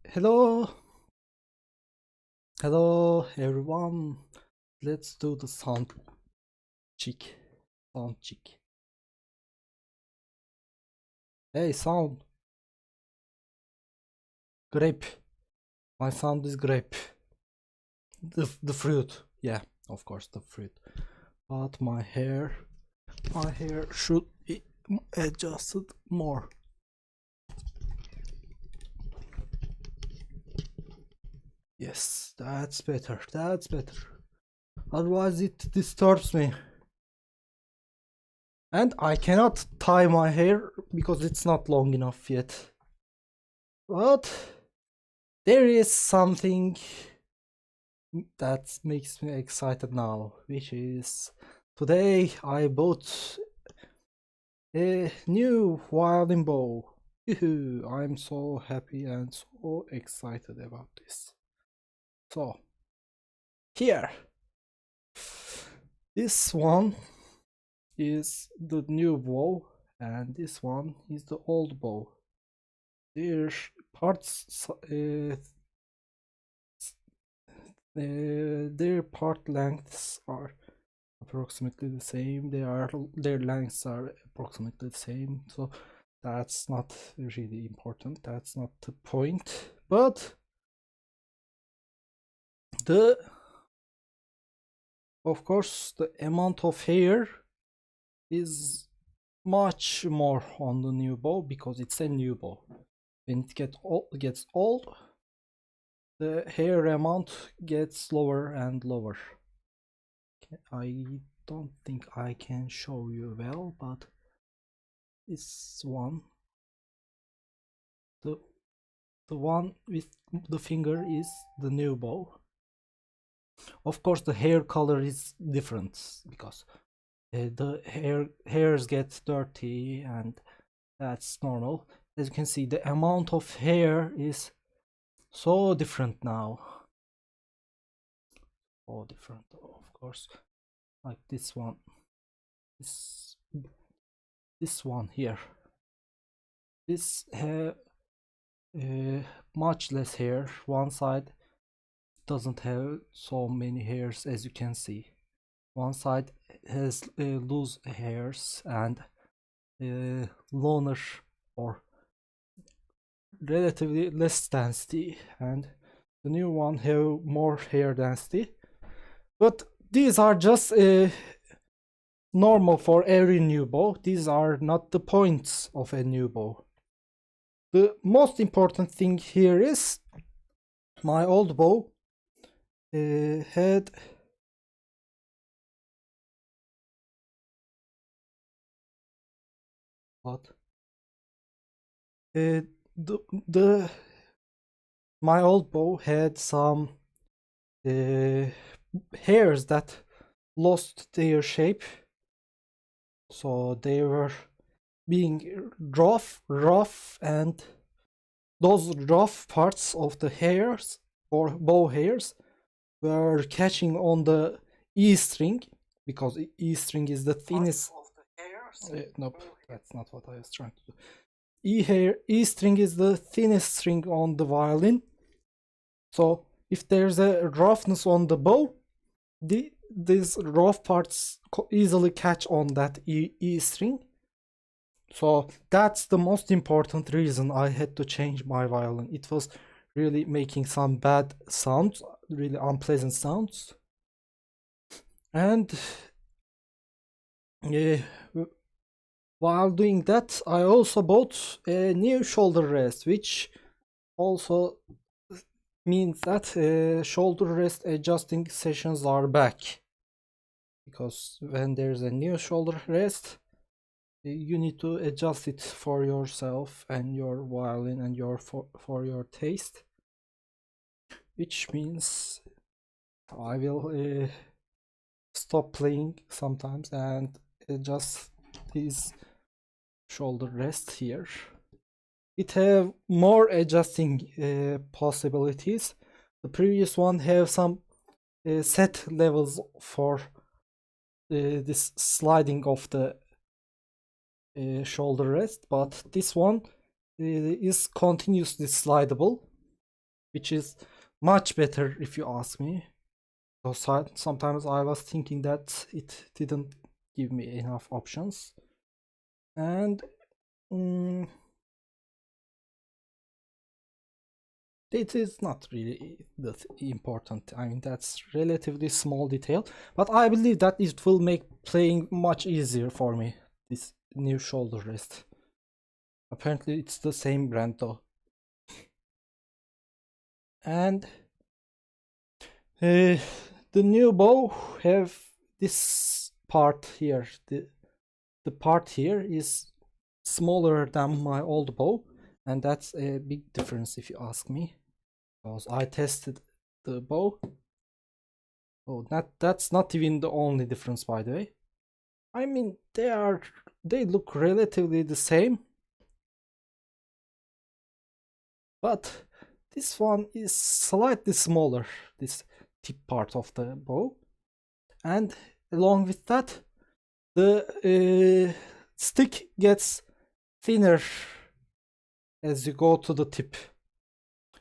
Hello, hello everyone. Let's do the check. Sound check. Hey, sound. Grape. My sound is grape. The fruit. Yeah, of course the fruit. But my hair should be adjusted more. Yes, that's better. That's better. Otherwise it disturbs me. And I cannot tie my hair because it's not long enough yet. But there is something that makes me excited now, which is today I bought a new violin bow. I'm so happy and so excited about this. So, here, this one is the new bow, and this one is the old bow. Their parts, their part lengths are approximately the same. Their lengths are approximately the same. So that's not really important. That's not the point. But of course the amount of hair is much more on the new bow because it's a new bow. When it gets old, the hair amount gets lower and lower. I don't think I can show you well, but this one, the one with the finger is the new bow. Of course the hair color is different because the hairs get dirty, and that's normal. As you can see, the amount of hair is so different now. So different, of course. Like this one, this one here, this much less hair. One side doesn't have so many hairs, as you can see. One side has loose hairs and loner or relatively less density, and the new one have more hair density. But these are just normal for every new bow. These are not the points of a new bow. The most important thing here is my old bow had what? The my old bow had some hairs that lost their shape, so they were being rough, and those rough parts of the hairs or bow hairs were catching on the E string, because E string is the thinnest. Nope, that's not what I was trying to do. E string is the thinnest string on the violin. So if there's a roughness on the bow, these rough parts easily catch on that E string. So that's the most important reason I had to change my violin. It was really making some bad sounds, really unpleasant sounds. And while doing that, I also bought a new shoulder rest, which also means that shoulder rest adjusting sessions are back. Because when there's a new shoulder rest, you need to adjust it for yourself and your violin and for your taste, which means I will stop playing sometimes and adjust these shoulder rest here. It have more adjusting possibilities. The previous one have some set levels for this sliding of the shoulder rest, but this one is continuously slidable. which is much better if you ask me. So sometimes I was thinking that it didn't give me enough options, and it is not really that important. I mean, that's relatively small detail, but I believe that it will make playing much easier for me, this new shoulder rest. Apparently it's the same brand though. And the new bow have this part here. The part here is smaller than my old bow, and that's a big difference if you ask me, because I tested the bow. Oh, that's not even the only difference, by the way. I mean, they look relatively the same, but this one is slightly smaller, this tip part of the bow, and along with that, the stick gets thinner as you go to the tip,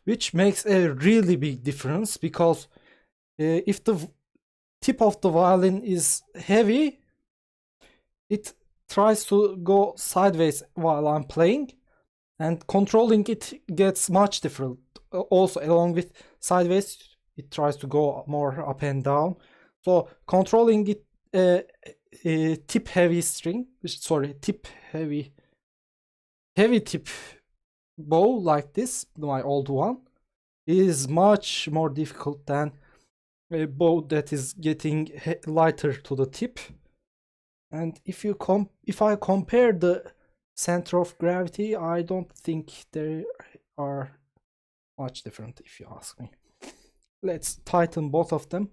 which makes a really big difference, because if the tip of the violin is heavy, it tries to go sideways while I'm playing, and controlling it gets much different. Also, along with sideways, it tries to go more up and down. So controlling it, tip heavy string, sorry, tip heavy tip bow like this, my old one, is much more difficult than a bow that is getting lighter to the tip. And if I compare the center of gravity, I don't think they are much different, if you ask me. Let's tighten both of them,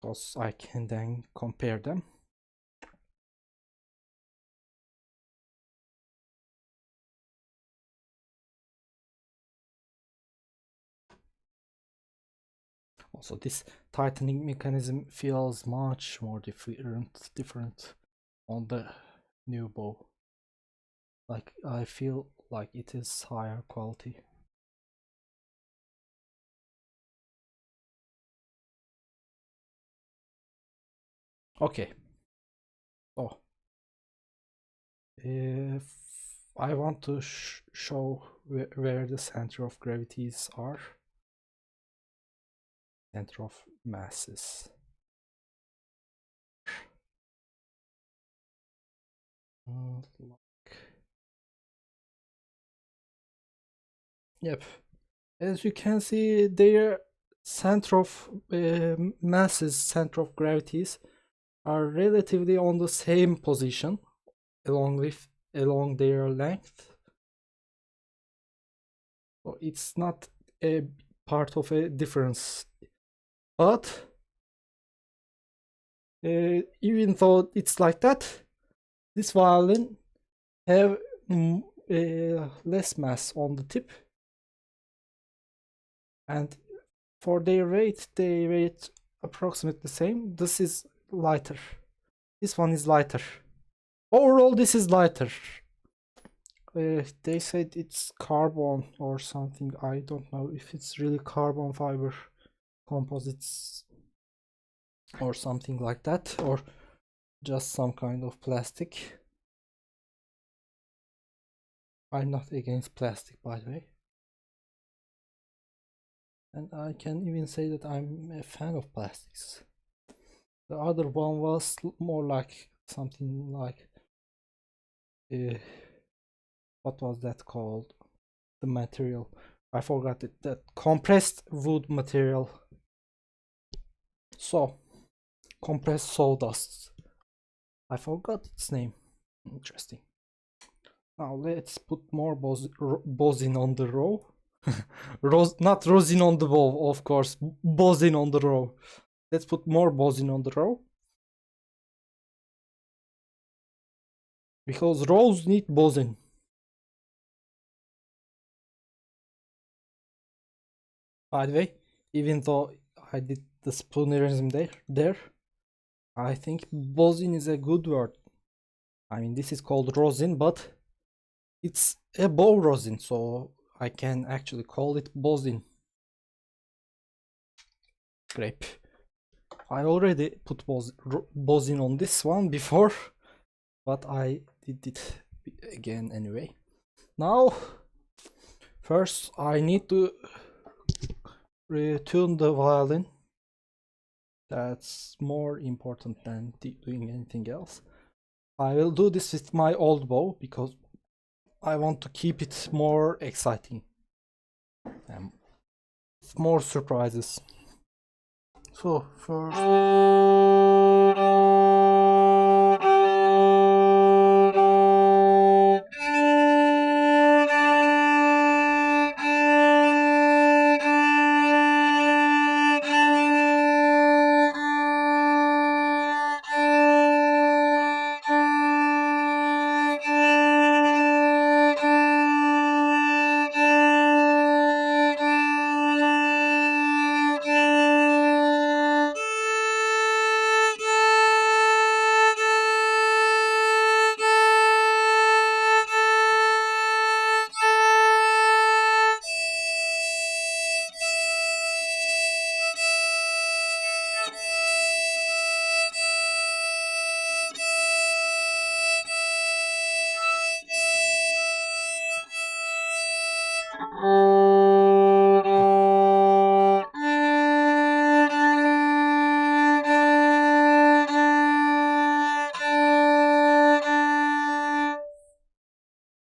because I can then compare them. Also, this tightening mechanism feels much more different on the new bow. Like, I feel like it is higher quality. Okay. So if I want to show where the center of gravities are, center of masses. Yep, as you can see, their center of masses, center of gravities, are relatively on the same position along their length. So it's not a part of a difference, but even though it's like that, this violin have less mass on the tip, and for their weight, they weigh approximately the same. This is lighter. This one is lighter. Overall, this is lighter. They said it's carbon or something. I don't know if it's really carbon fiber composites or something like that, or just some kind of plastic. I'm not against plastic, by the way. And I can even say that I'm a fan of plastics. The other one was more like something like what was that called? The material. I forgot it. That compressed wood material. So, compressed sawdust. I forgot its name. Interesting. Now let's put more bozin on the row. Not rosin on the bow, of course. Bozin on the row. Let's put more bozin on the row, because rows need bozin. By the way, even though I did the spoonerism there, I think bozin is a good word. I mean, this is called rosin, but it's a bow rosin, so I can actually call it bozin. grape. I already put bozin on this one before, but I did it again anyway. Now, first I need to retune the violin. That's more important than doing anything else. I will do this with my old bow because I want to keep it more exciting and more surprises. So first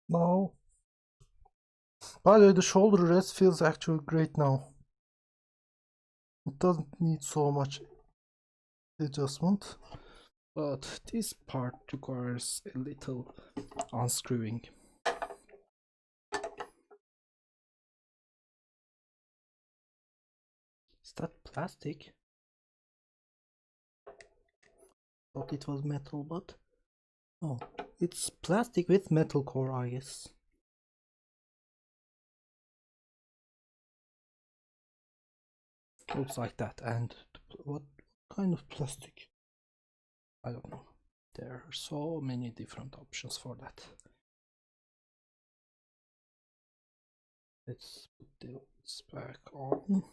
now, by the way, the shoulder rest feels actually great now. It doesn't need so much adjustment, but this part requires a little unscrewing. Is that plastic? Thought it was metal, but oh, it's plastic with metal core, I guess. Looks like that. And what kind of plastic? I don't know. There are so many different options for that. Let's put this back on.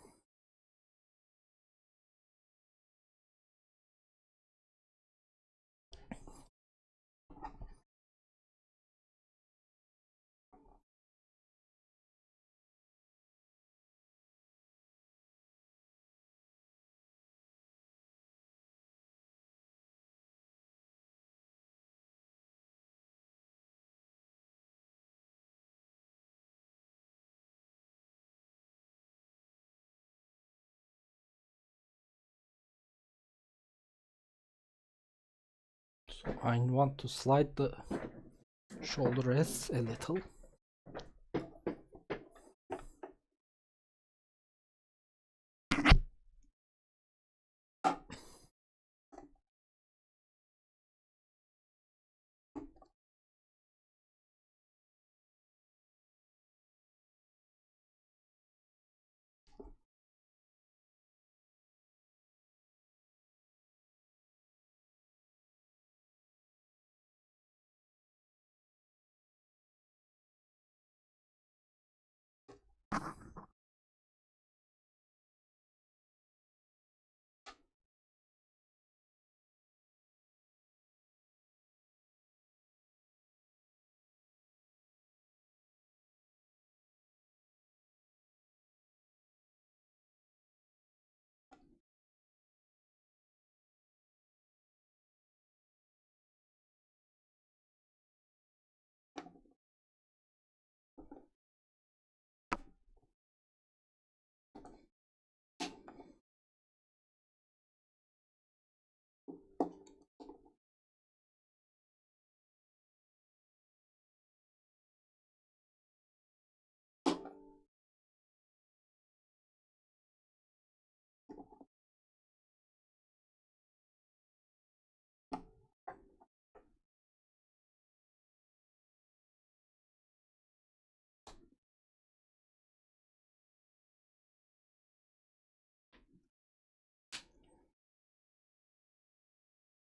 So I want to slide the shoulder rests a little.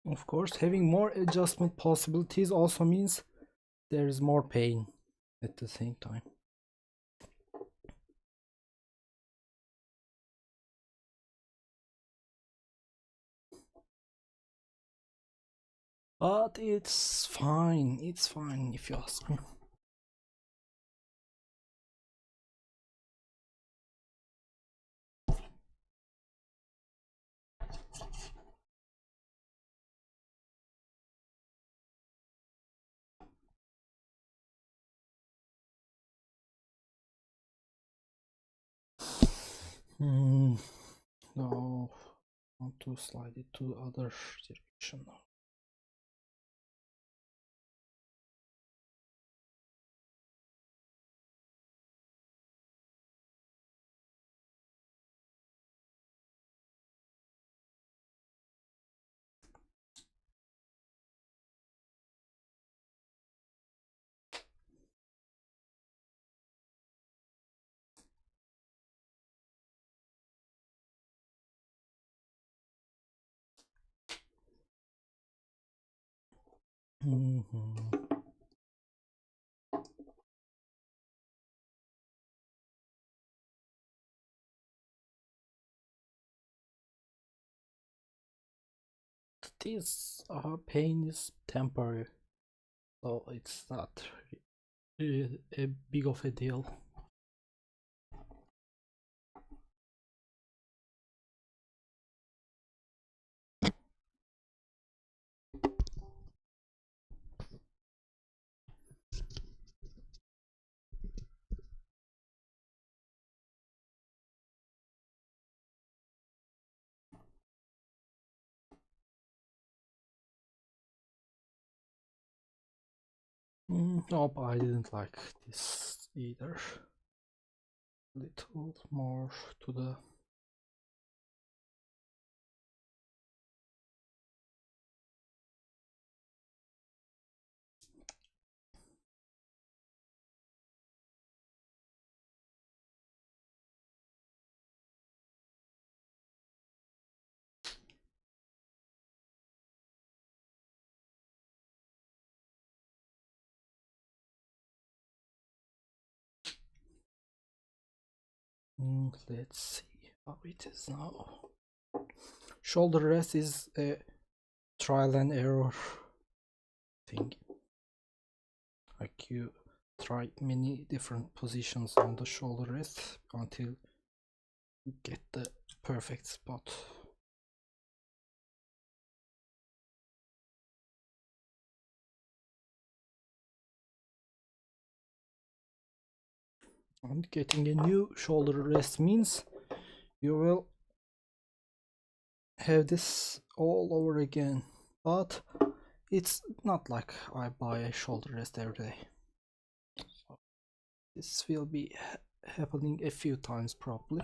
Of course, having more adjustment possibilities also means there is more pain at the same time. But it's fine if you ask me. No, I want to slide it to other direction. This pain is temporary, so it's not a big of a deal. Nope, I didn't like this either. Little more to the let's see how it is now. Shoulder rest is a trial and error thing. Like you try many different positions on the shoulder rest until you get the perfect spot. And getting a new shoulder rest means you will have this all over again, but it's not like I buy a shoulder rest every day. So this will be happening a few times probably.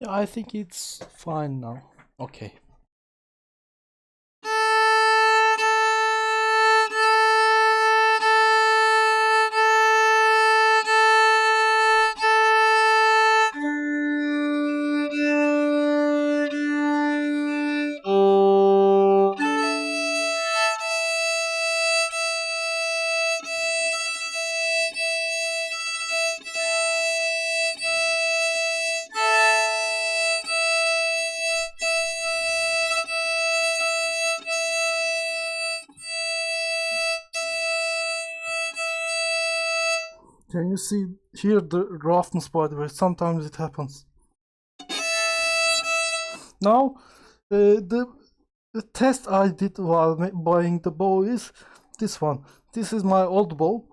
Yeah, I think it's fine now. Okay. Can you see here the roughness, by the way? Sometimes it happens. Now, the test I did while buying the bow is this one. This is my old bow.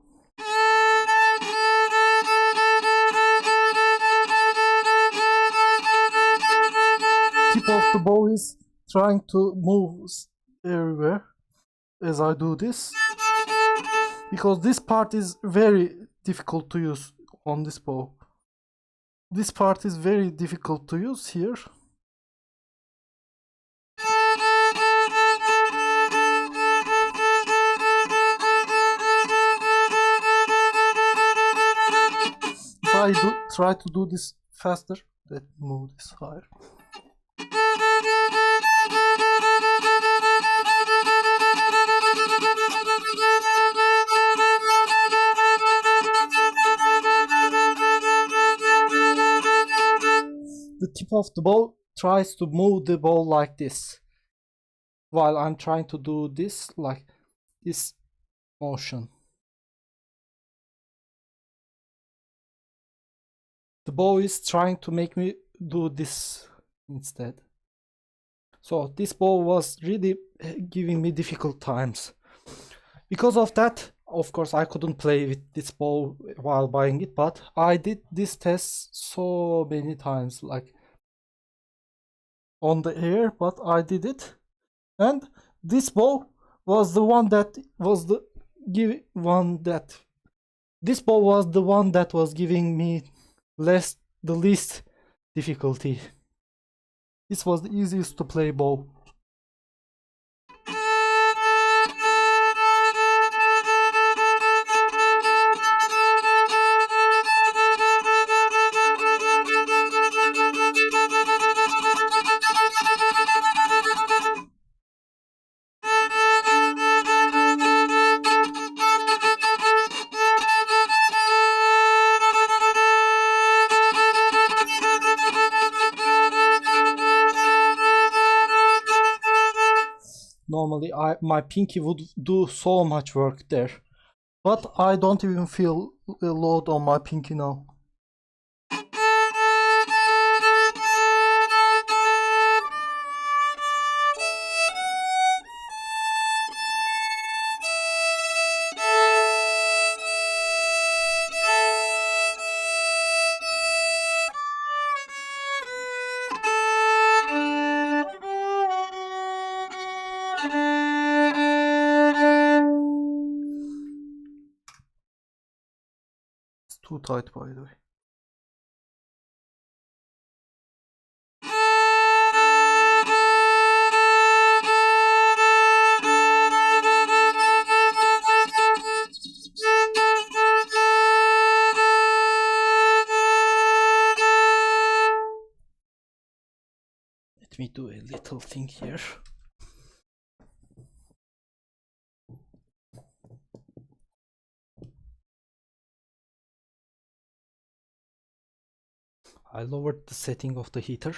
Tip of the bow is trying to move everywhere as I do this, because this part is very difficult to use on this bow. This part is very difficult to use here. If I try to do this faster, let me move this higher. The tip of the bow tries to move the bow like this, while I'm trying to do this, like this motion. The bow is trying to make me do this instead. So this bow was really giving me difficult times. Because of that, of course, I couldn't play with this bow while buying it, but I did this test so many times, like on the air, but I did it. And this bow was the one that was the this bow was the one that was giving me the least difficulty. This was the easiest to play bow. Normally my pinky would do so much work there, but I don't even feel a load on my pinky now. Too tight, by the way. Let me do a little thing here. I lowered the setting of the heater.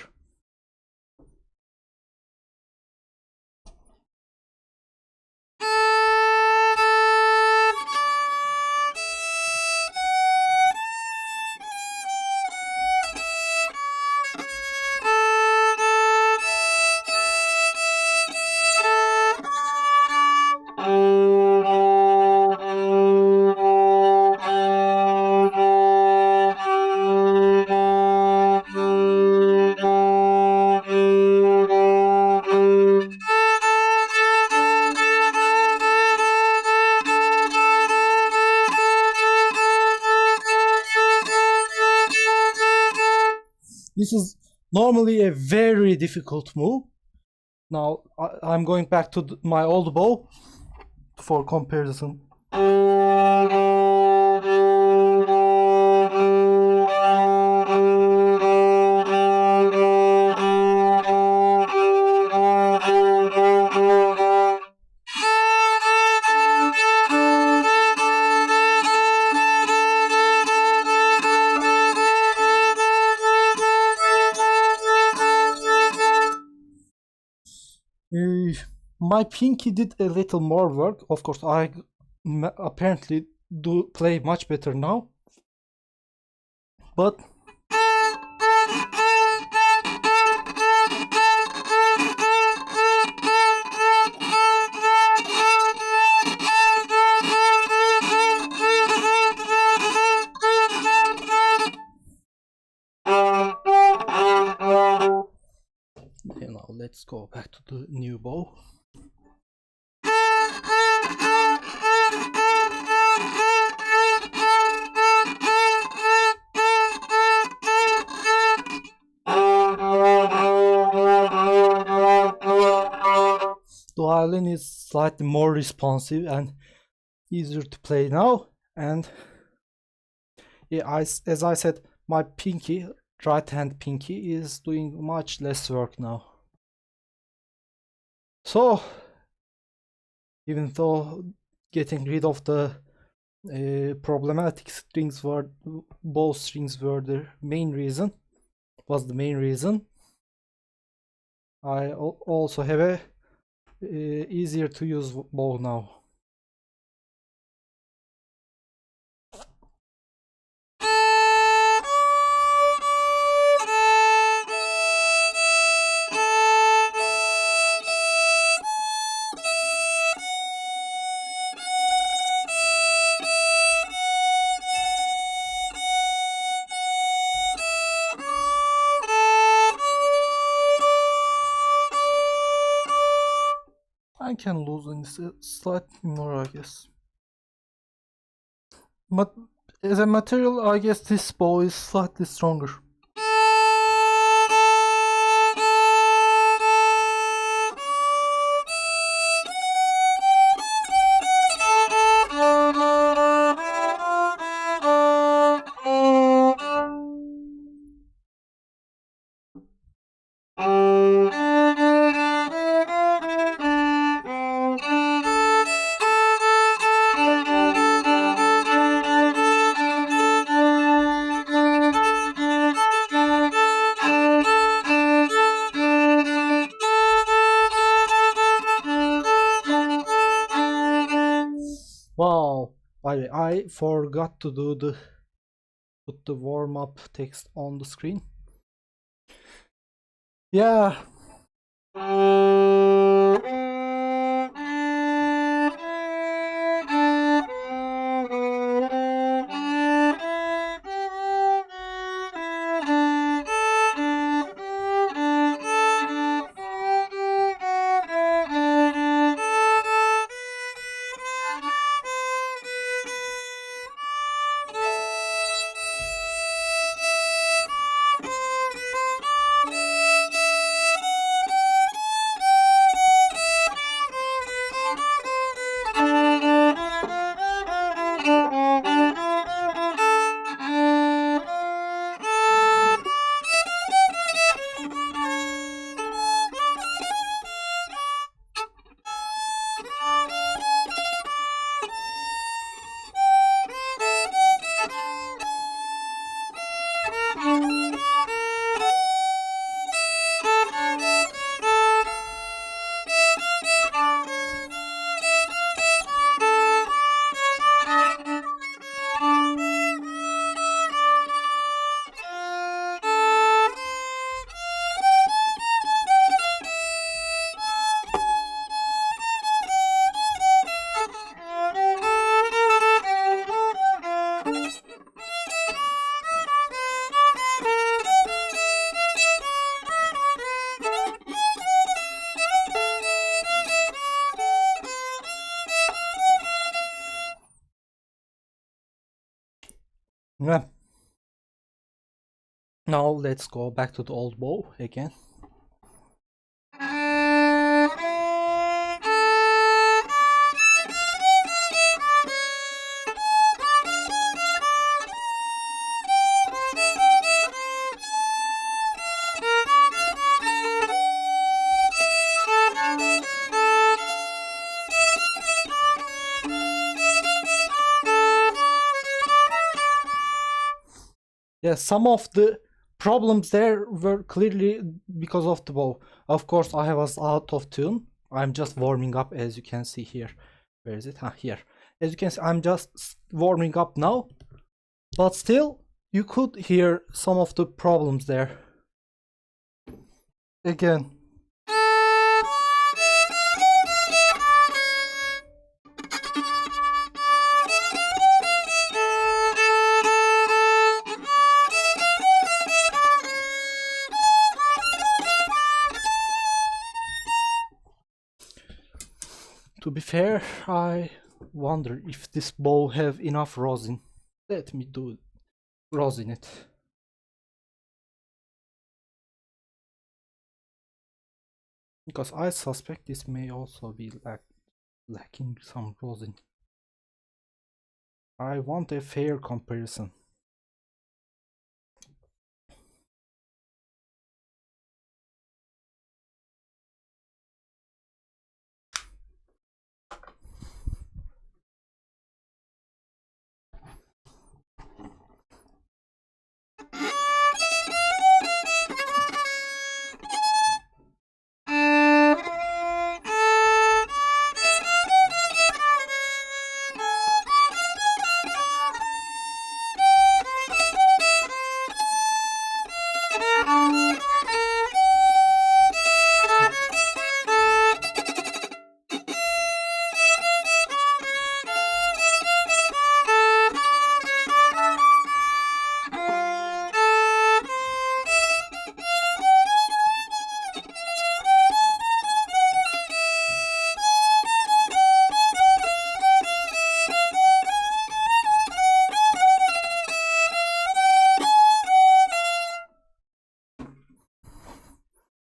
This is normally a very difficult move. Now I'm going back to my old bow for comparison. My pinky did a little more work. Of course, I apparently do play much better now but now let's go back to the new bow. The violin is slightly more responsive and easier to play now, and yeah, as I said, my pinky, right hand pinky, is doing much less work now. So even though getting rid of the problematic strings were bow strings were the main reason, I also have a easier to use bow now. I can loosen this slightly more, I guess. But as a material, I guess this bow is slightly stronger. Wow, by the way, I forgot to put the warm-up text on the screen. Yeah. Yeah. Now let's go back to the old bow again. Yeah, some of the problems there were clearly because of the bow. Of course, I was out of tune. I'm just warming up, as you can see here. Where is it? Here. As you can see, I'm just warming up now. But still, you could hear some of the problems there. Again. To be fair, I wonder if this bow have enough rosin. Let me do rosin it. Because I suspect this may also be lacking some rosin. I want a fair comparison.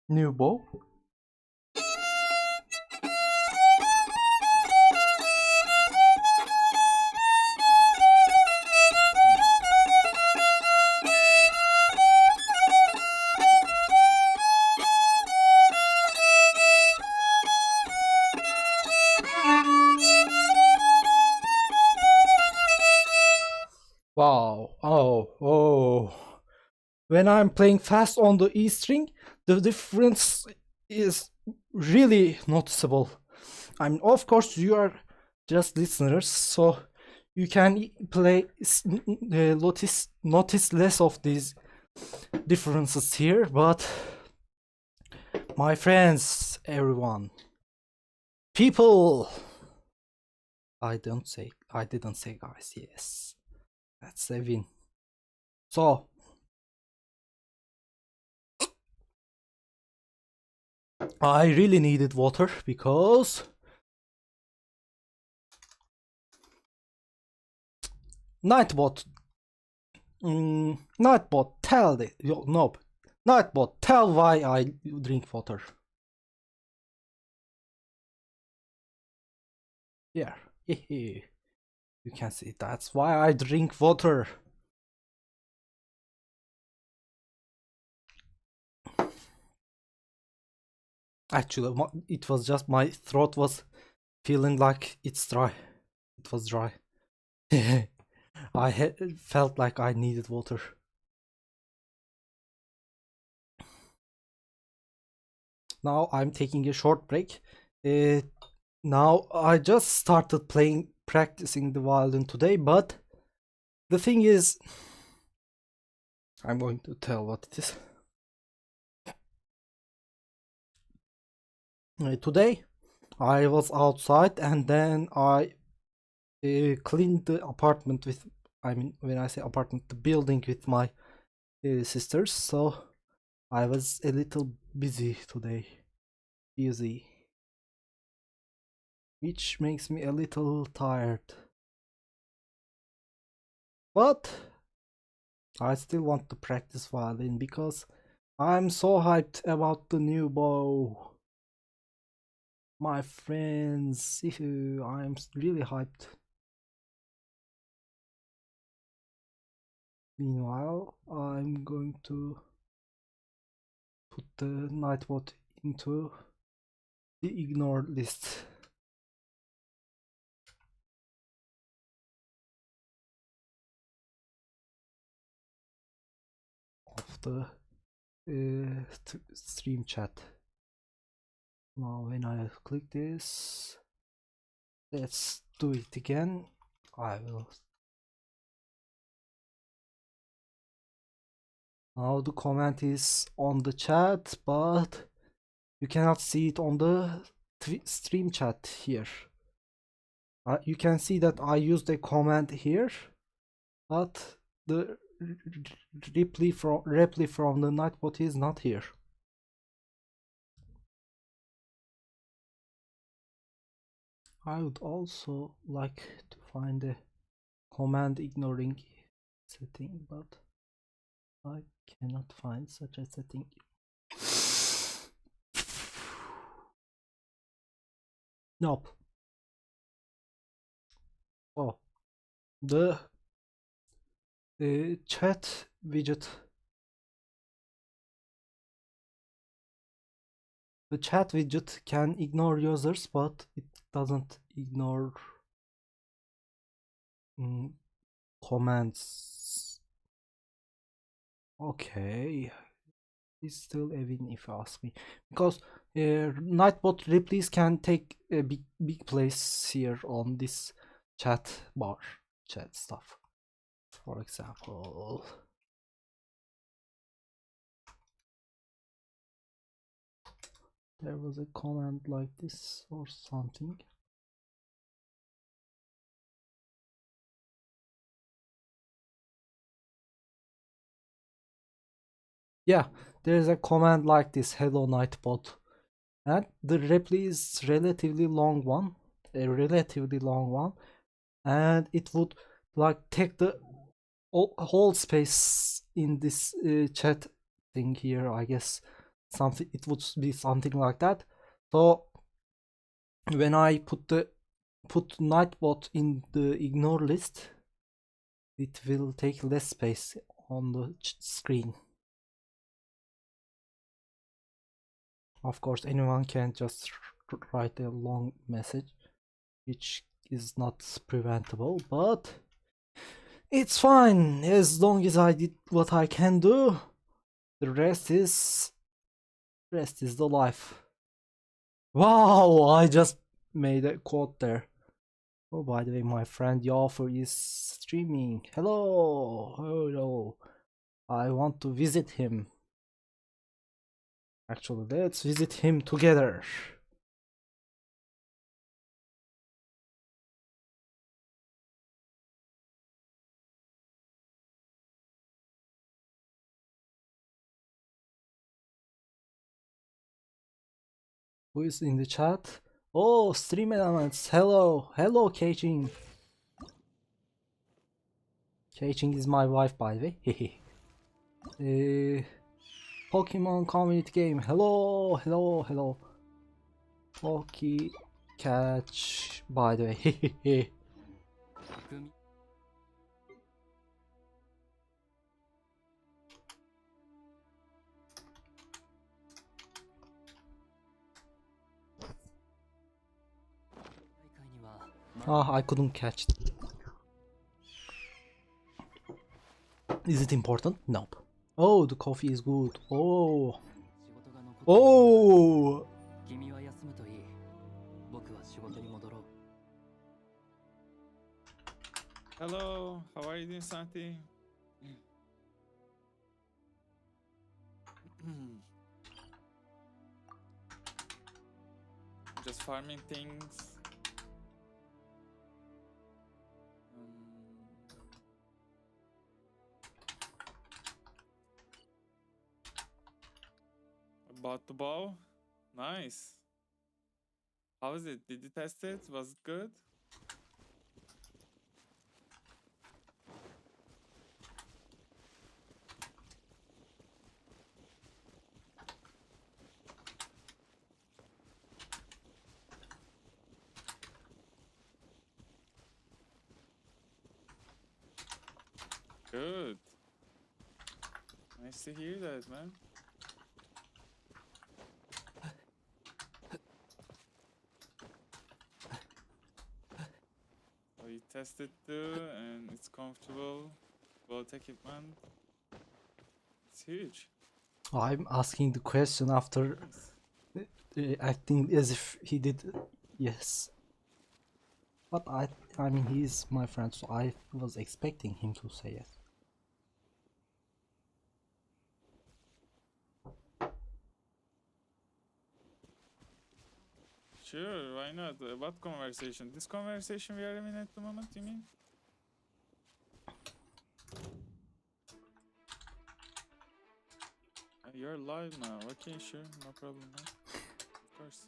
New bow. Wow, oh. When I'm playing fast on the E string, the difference is really noticeable. I mean, of course, you are just listeners, so you can notice less of these differences here, but my friends, everyone, people, I didn't say guys, yes, that's a win. So I really needed water because nightbot tell why I drink water. Yeah, you can see that's why I drink water. Actually, it was just my throat was feeling like it's dry. It was dry. I felt like I needed water. Now I'm taking a short break. Now I just started practicing the violin today, but the thing is, I'm going to tell what it is. Today I was outside and then I cleaned the apartment with, I mean, when I say apartment, the building with my sisters, so I was a little busy today. Busy. Which makes me a little tired. But I still want to practice violin because I'm so hyped about the new bow. My friends, I'm really hyped. Meanwhile, I'm going to put the nightbot into the ignored list. Of the stream chat. Now when I click this, let's do it again. I will Now the comment is on the chat, but you cannot see it on the stream chat here. You can see that I used a comment here, but the reply from the nightbot is not here. I would also like to find a command ignoring setting, but I cannot find such a setting. Nope. Oh, the chat widget. The chat widget can ignore users, but it doesn't ignore comments. Okay, it's still a win if you ask me, because nightbot replies can take a big place here on this chat bar, chat stuff. For example, there was a comment like this or something. Yeah, there is a command like this, hello nightbot, and the reply is relatively long one, and it would like take the whole space in this chat thing here. I guess something, it would be something like that. So when I put nightbot in the ignore list, it will take less space on the screen. Of course, anyone can just write a long message, which is not preventable, but it's fine as long as I did what I can do. The rest is the life. Wow, I just made a quote there. Oh, by the way, my friend Yoffer is streaming. Hello. I want to visit him. Actually, let's visit him together. Who is in the chat? Oh, stream elements. Hello, Keiching. Keiching is my wife, by the way. Pokemon community game. Hello. Poke catch, by the way. Ah, I couldn't catch it. Is it important? Nope. Oh, the coffee is good. Oh. Hello, how are you doing, Santi? Just farming things. Bought the ball. Nice. How is it? Did you test it? Was it good? Good. Nice to hear that, man. So you tested too, and it's comfortable. Well, equipment. It's huge. I'm asking the question after acting as if he did yes. But I mean, he's my friend, so I was expecting him to say yes. know. What conversation? This conversation we are having at the moment, you mean? You're live now. Okay, sure. No problem, man. Of course.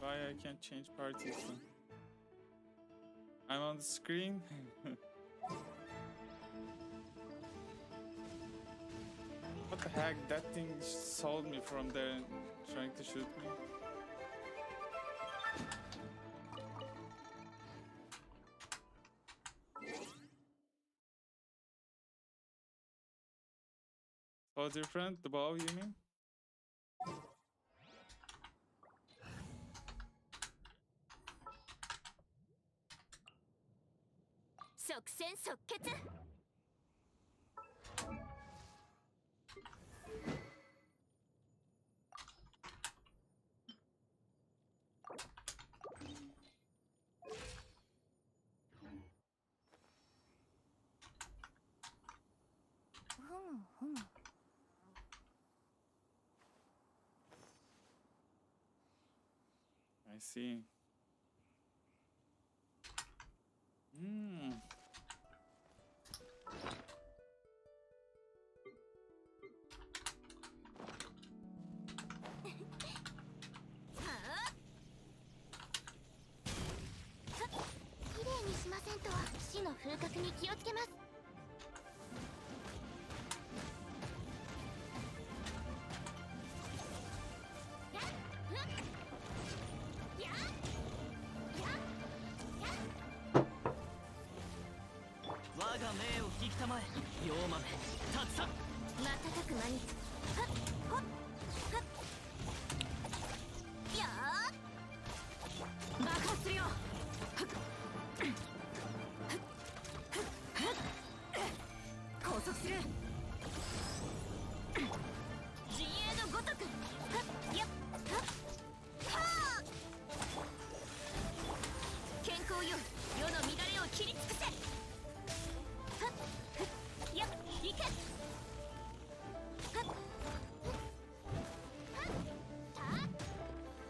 Why I can't change parties then? I'm on the screen. What the heck? That thing sold me from there and trying to shoot me. Oh, dear friend, the bow, you mean? I see. Hmm.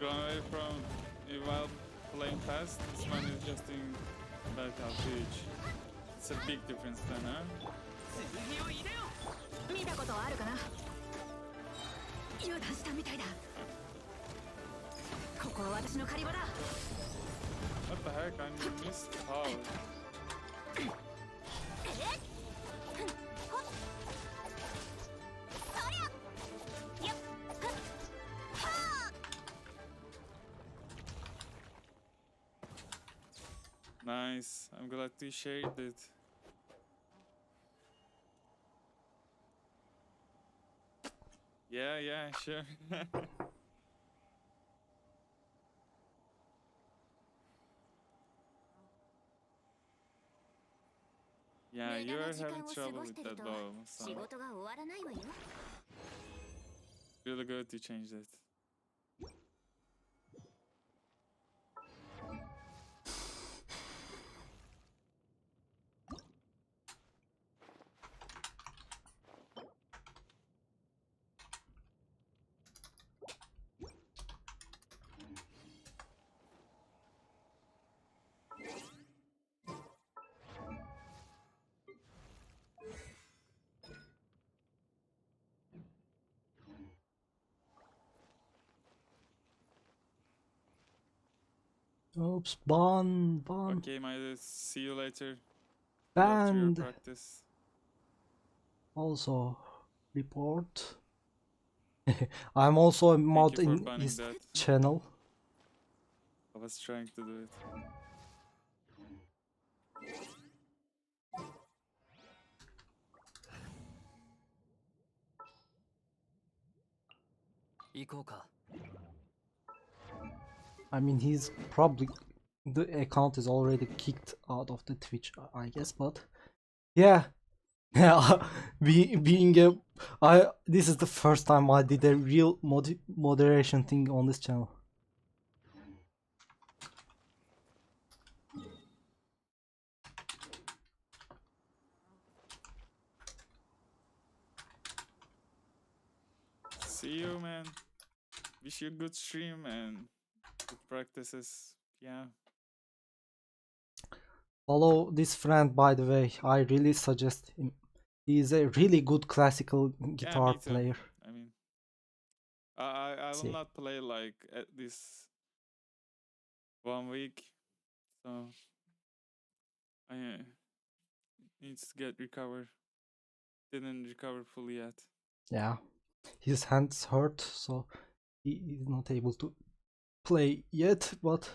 Run away from it while playing fast. This one is just doing back out reach. It's a big difference then, huh? 見たことあるかな。油断したみたいだ。ここは私の狩り場だ。 What the heck? I missed how. Nice. I'm glad you shared it. Yeah, sure. Yeah, you're having trouble with that bow, so really good to change that. Oops, ban. Okay, see you later. After your Banned. practice. Also, report. I'm also a mod you for in banning his that. channel. I was trying to do it. I mean, he's probably, the account is already kicked out of the Twitch, I guess, but yeah. Yeah, this is the first time I did a real moderation thing on this channel. See you, man. Wish you a good stream and good practices. Yeah. Follow this friend, by the way. I really suggest him. He is a really good classical guitar me too. player. I mean, I will See. not play like at this 1 week, so I needs to get recovered. Didn't recover fully yet. Yeah, his hands hurt, so he is not able to play yet. But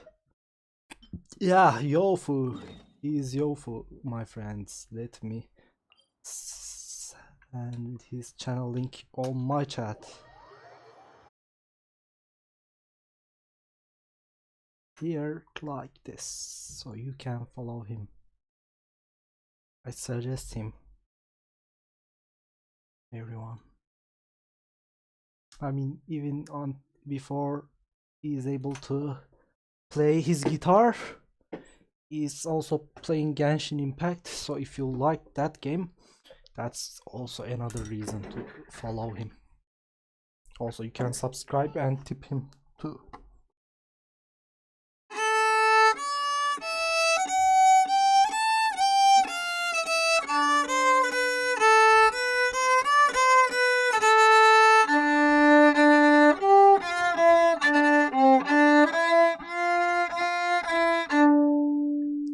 yeah, Yofu, he is Yofu, my friends. Let me send his channel link on my chat. Here, like this, so you can follow him. I suggest him, everyone. I mean, even on before he is able to play his guitar, he's also playing Ganshin Impact. So if you like that game, that's also another reason to follow him. Also, you can subscribe and tip him too.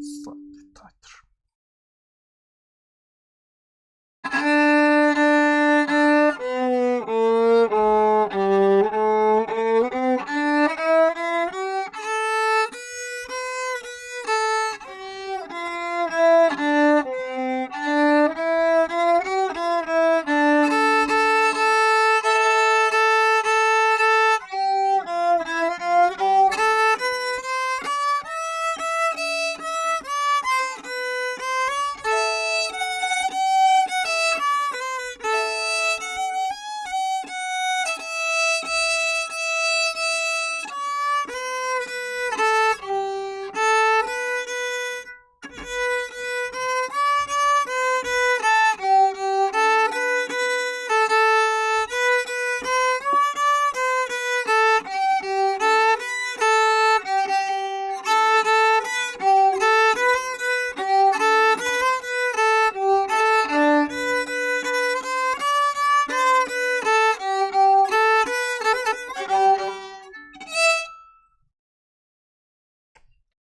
Slightly tighter.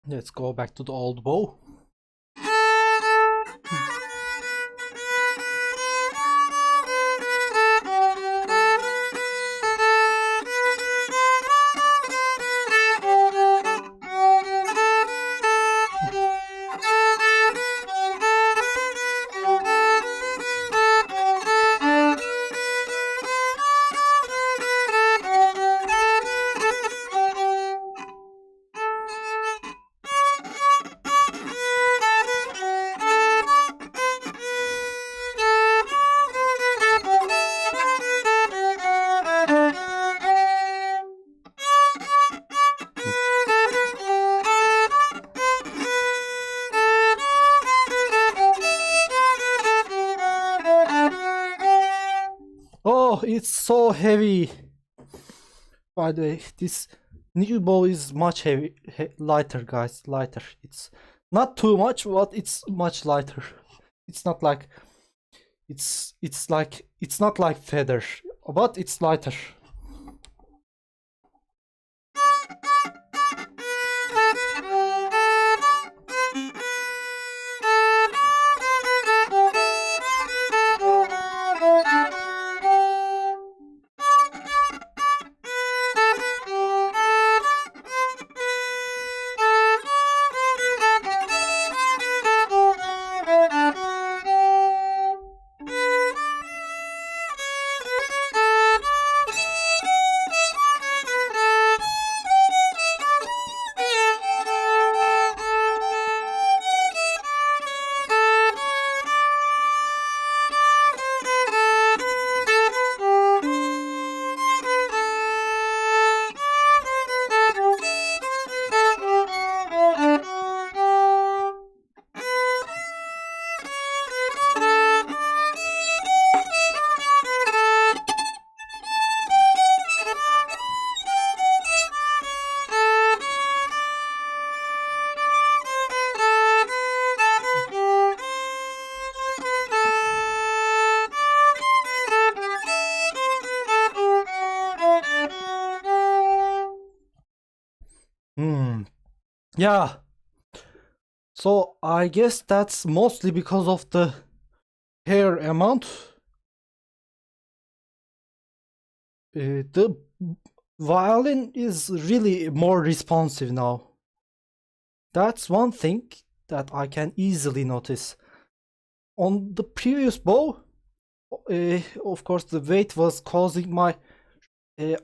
Let's go back to the old bow. Oh, it's so heavy. By the way, this new bow is much lighter, guys. Lighter. It's not too much, but it's much lighter. It's not like it's not like feather, but it's lighter. Yeah. So I guess that's mostly because of the hair amount. The violin is really more responsive now. That's one thing that I can easily notice. On the previous bow, of course, the weight was causing my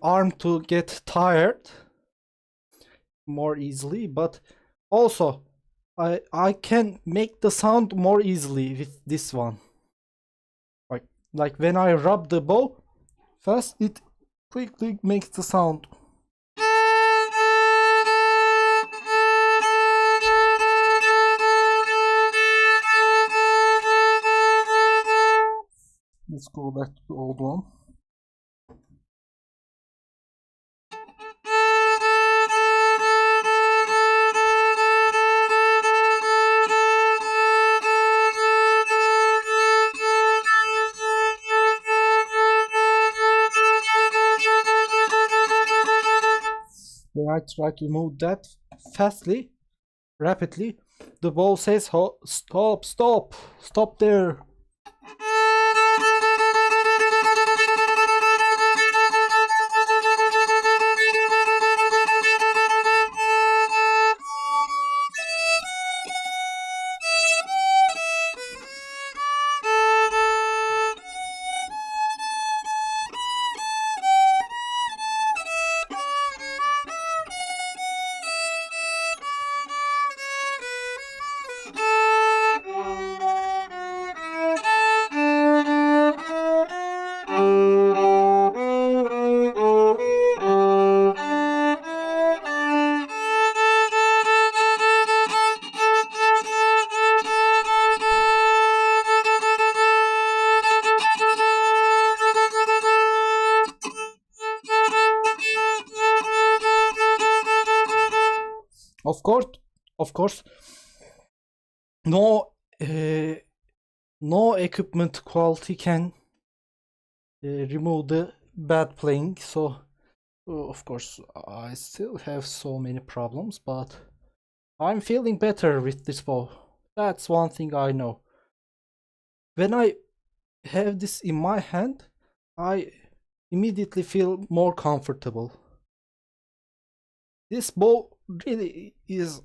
arm to get tired more easily, but also I can make the sound more easily with this one. Like when I rub the bow fast, it quickly makes the sound. Let's go back to the old one. When I try to move that fastly, rapidly, the bow says, stop, stop, stop there. Of course, of course, no, no equipment quality can remove the bad playing. So, of course, I still have so many problems, but I'm feeling better with this bow. That's one thing I know. When I have this in my hand, I immediately feel more comfortable. This bow really is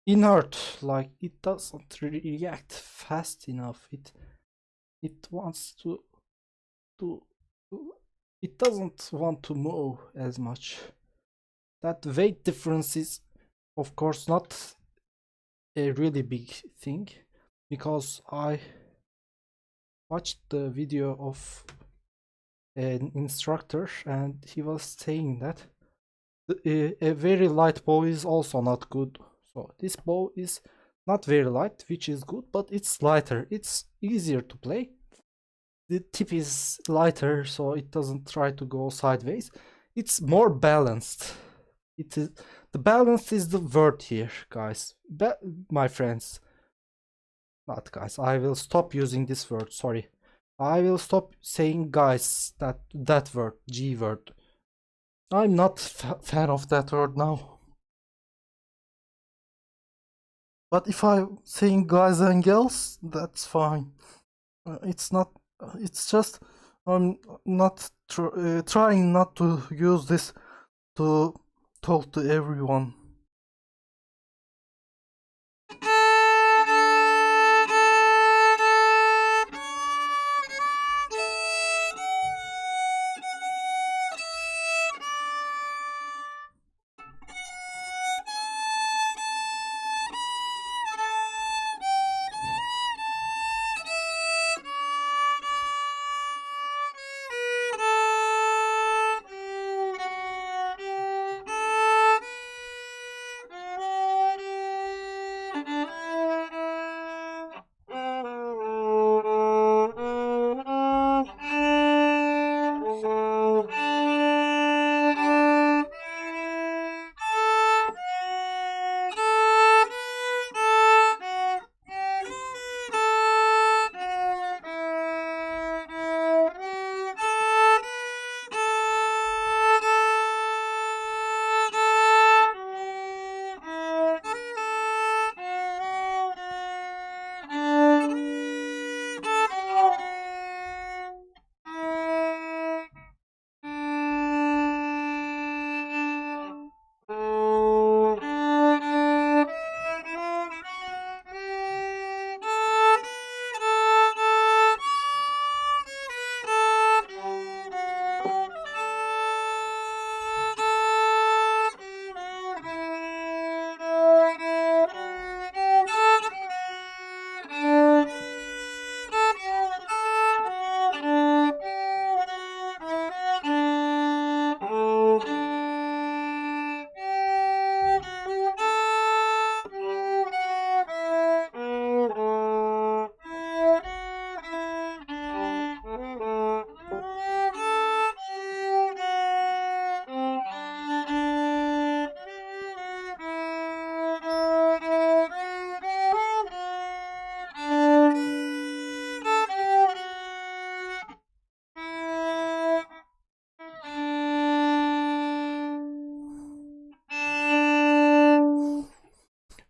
inert, like it doesn't react fast enough. It wants to it doesn't want to move as much. That weight difference is of course not a really big thing, because I watched the video of an instructor and he was saying that a very light bow is also not good. So this bow is not very light, which is good, but it's lighter. It's easier to play. The tip is lighter, so it doesn't try to go sideways. It's more balanced. It is the balance is the word here, guys. My friends, not guys. I will stop using this word. Sorry, I will stop saying guys. That word, G word. I'm not fan of that word now. But if I'm saying guys and girls, that's fine. It's not. It's just I'm not trying not to use this to talk to everyone.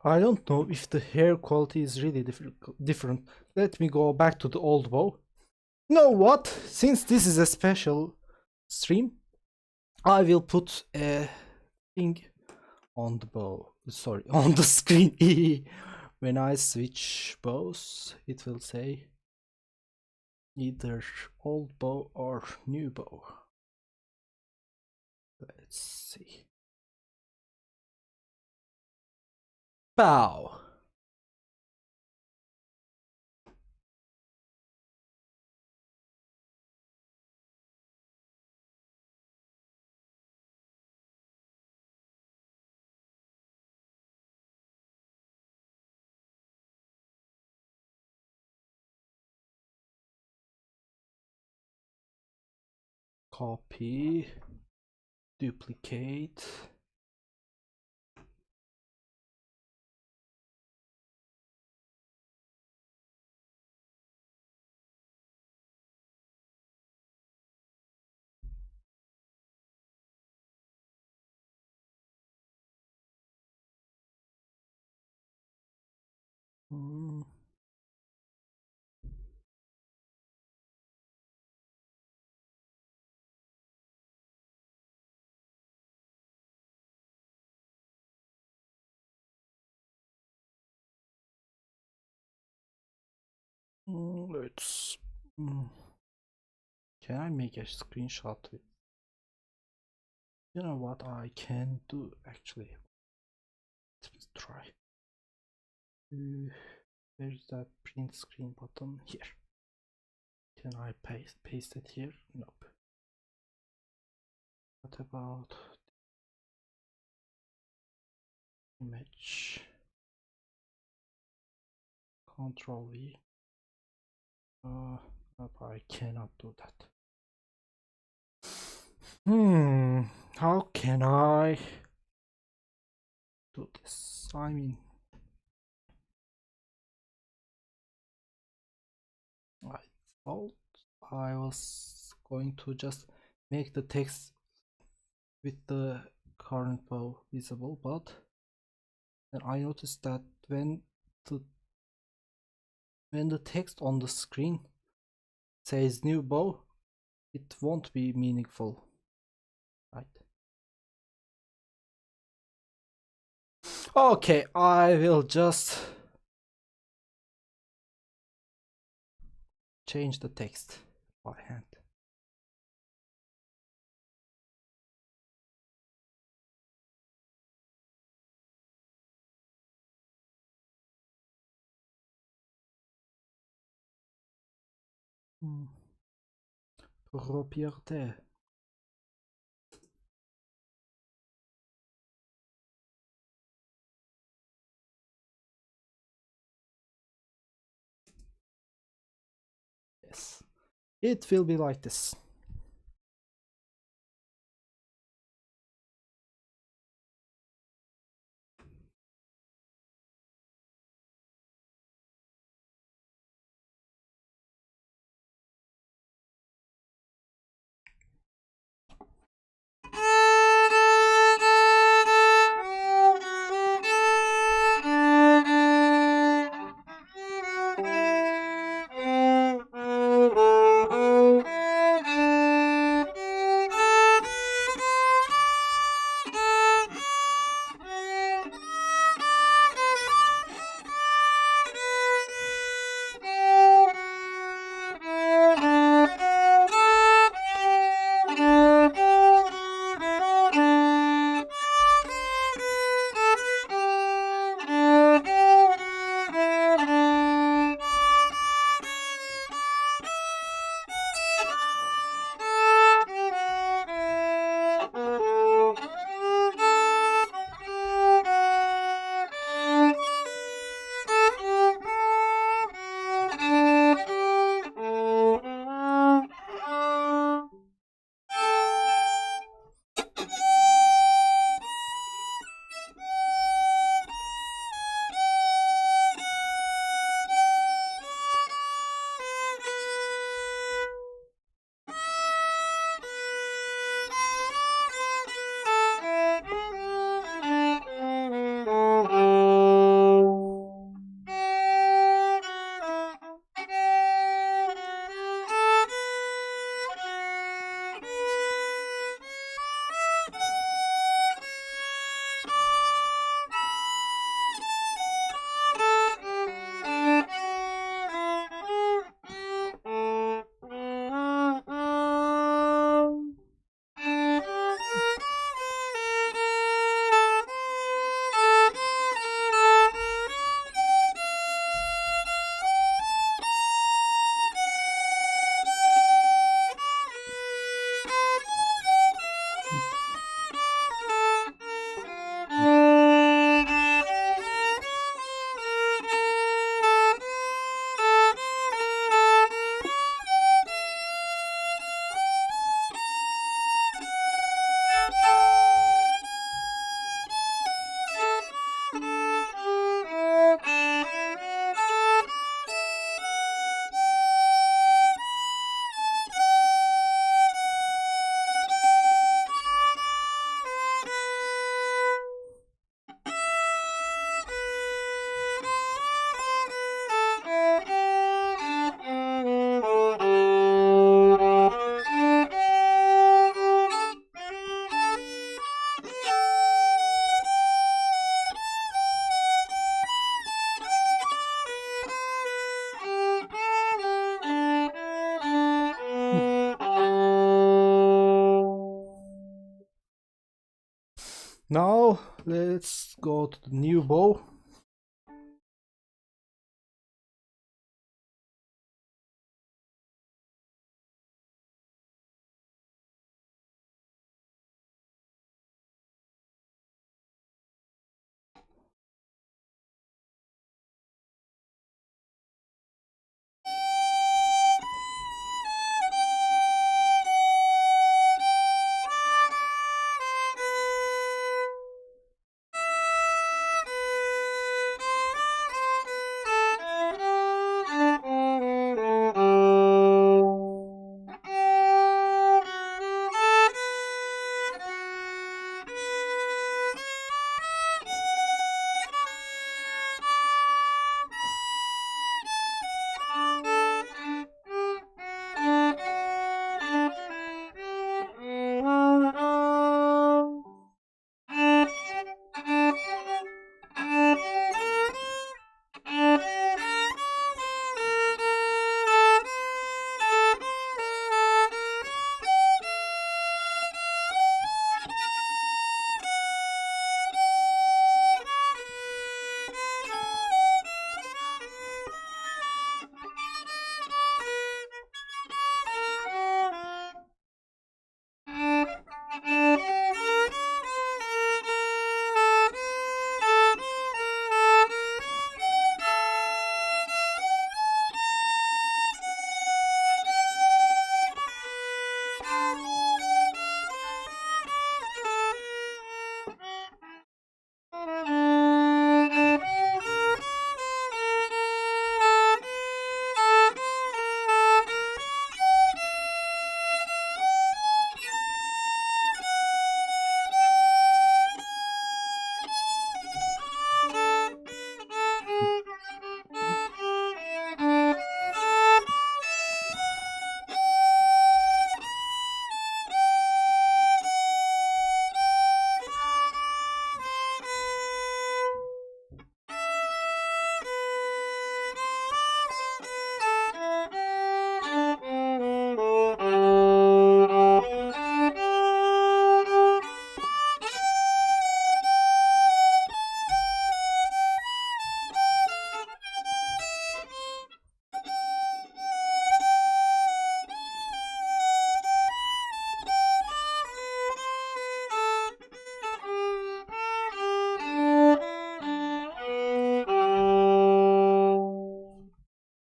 I don't know if the hair quality is really different. Let me go back to the old bow. You know what? Since this is a special stream, I will put a thing on the bow. Sorry, on the screen. When I switch bows, it will say either old bow or new bow. Let's see. Bow. Copy. Duplicate. Hmm. Let's. Can I make a screenshot with? You know what I can do actually? Let's try. Where's that print screen button? Here. Can I paste it here? Nope. What about image? Control V. Nope, I cannot do that. How can I do this? I mean, I thought I was going to just make the text with the current bow visible, but then I noticed that when the text on the screen says new bow, it won't be meaningful, right? Okay, I will just change the text by hand. Propriété. Yes, it will be like this. Now let's go to the new bow.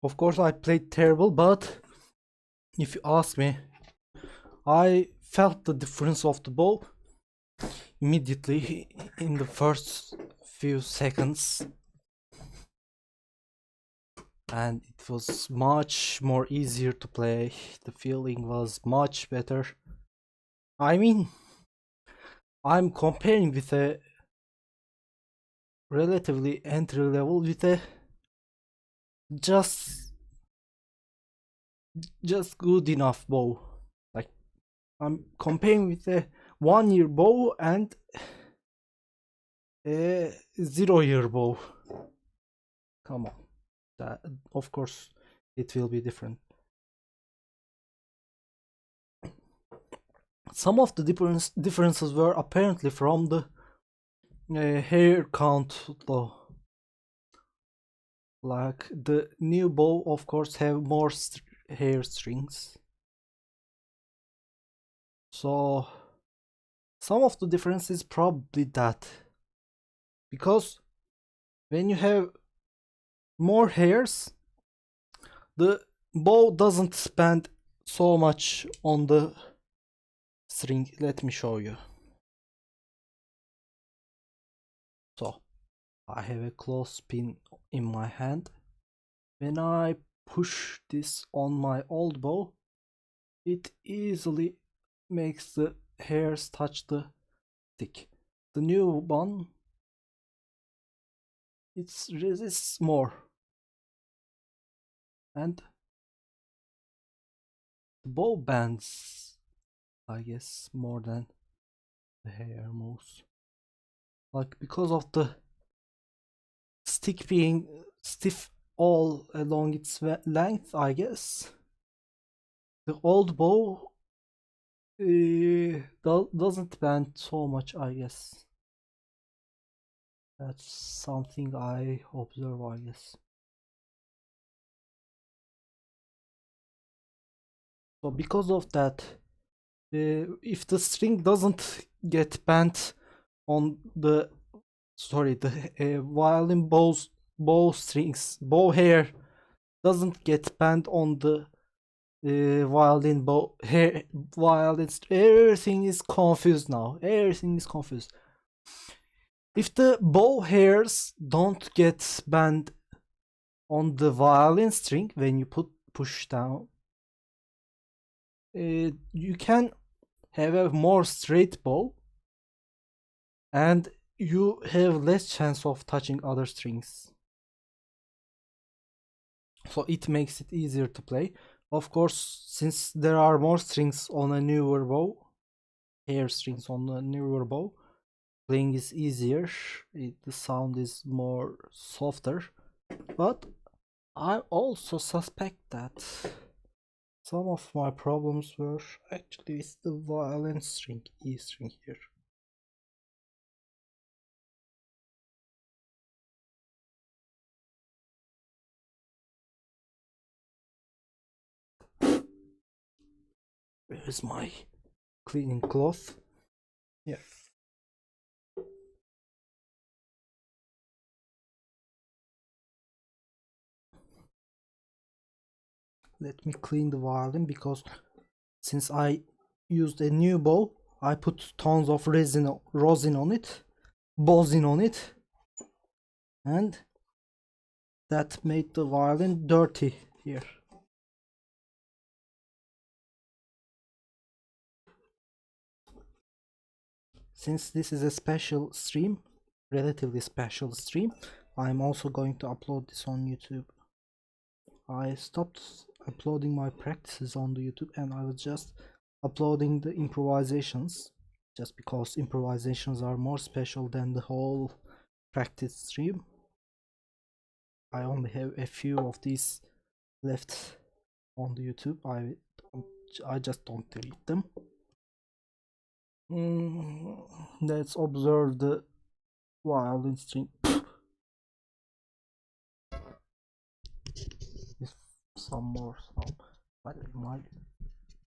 Of course, I played terrible, but if you ask me, I felt the difference of the bow immediately in the first few seconds, and it was much more easier to play. The feeling was much better. I mean, I'm comparing with a relatively entry level with a just good enough bow. Like, I'm comparing with a 1-year bow and a 0-year bow. Come on, that of course it will be different. Some of the differences were apparently from the hair count though. Like, the new bow of course have more hair strings, so some of the difference is probably that, because when you have more hairs, the bow doesn't spend so much on the string. Let me show you. So I have a clothespin in my hand. When I push this on my old bow, it easily makes the hairs touch the stick. The new one, it resists more, and the bow bends, I guess, more than the hair moves. Like, because of the stick being stiff all along its length, I guess. The old bow doesn't bend so much, I guess. That's something I observe, I guess. So because of that, if the string doesn't get bent on the violin bow hair doesn't get bent on the violin bow hair everything is confused now. Everything is confused. If the bow hairs don't get bent on the violin string when you push down, you can have a more straight bow and you have less chance of touching other strings, so it makes it easier to play. Of course, since there are more strings on a newer bow, hair strings on a newer bow, playing is easier. The sound is more softer, but I also suspect that some of my problems were actually with the violin string, E string here. Where is my cleaning cloth? Here. Let me clean the violin, because since I used a new bow, I put tons of rosin on it, bozin on it, and that made the violin dirty here. Since this is a special stream, relatively special stream, I'm also going to upload this on YouTube. I stopped uploading my practices on the YouTube and I was just uploading the improvisations, just because improvisations are more special than the whole practice stream. I only have a few of these left on the YouTube. I just don't delete them. Let's observe the violin string. With some more sound. But my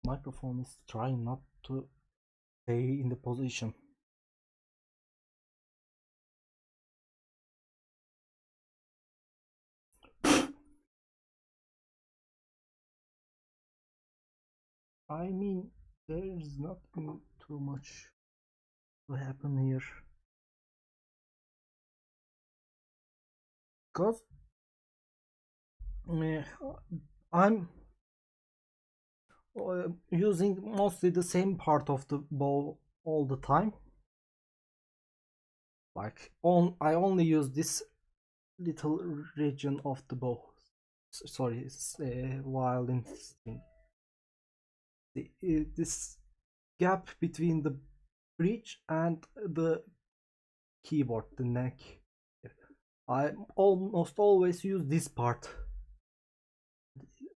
microphone is trying not to stay in the position. I mean, there's nothing too much to happen here, because I'm using mostly the same part of the bow all the time. Like I only use this little region of the bow. Sorry, it's violin string. This gap between the bridge and the keyboard, the neck. I almost always use this part.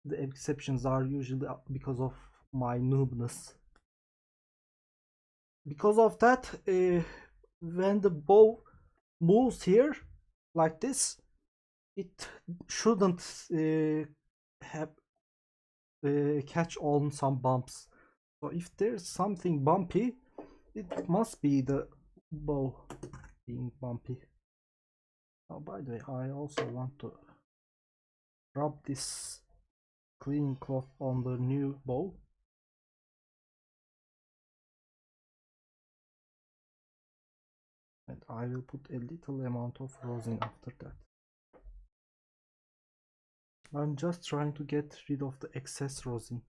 The exceptions are usually because of my noobness. Because of that, when the bow moves here like this, it shouldn't have catch on some bumps. So if there's something bumpy, it must be the bow being bumpy. Oh, by the way, I also want to rub this cleaning cloth on the new bow. And I will put a little amount of rosin after that. I'm just trying to get rid of the excess rosin.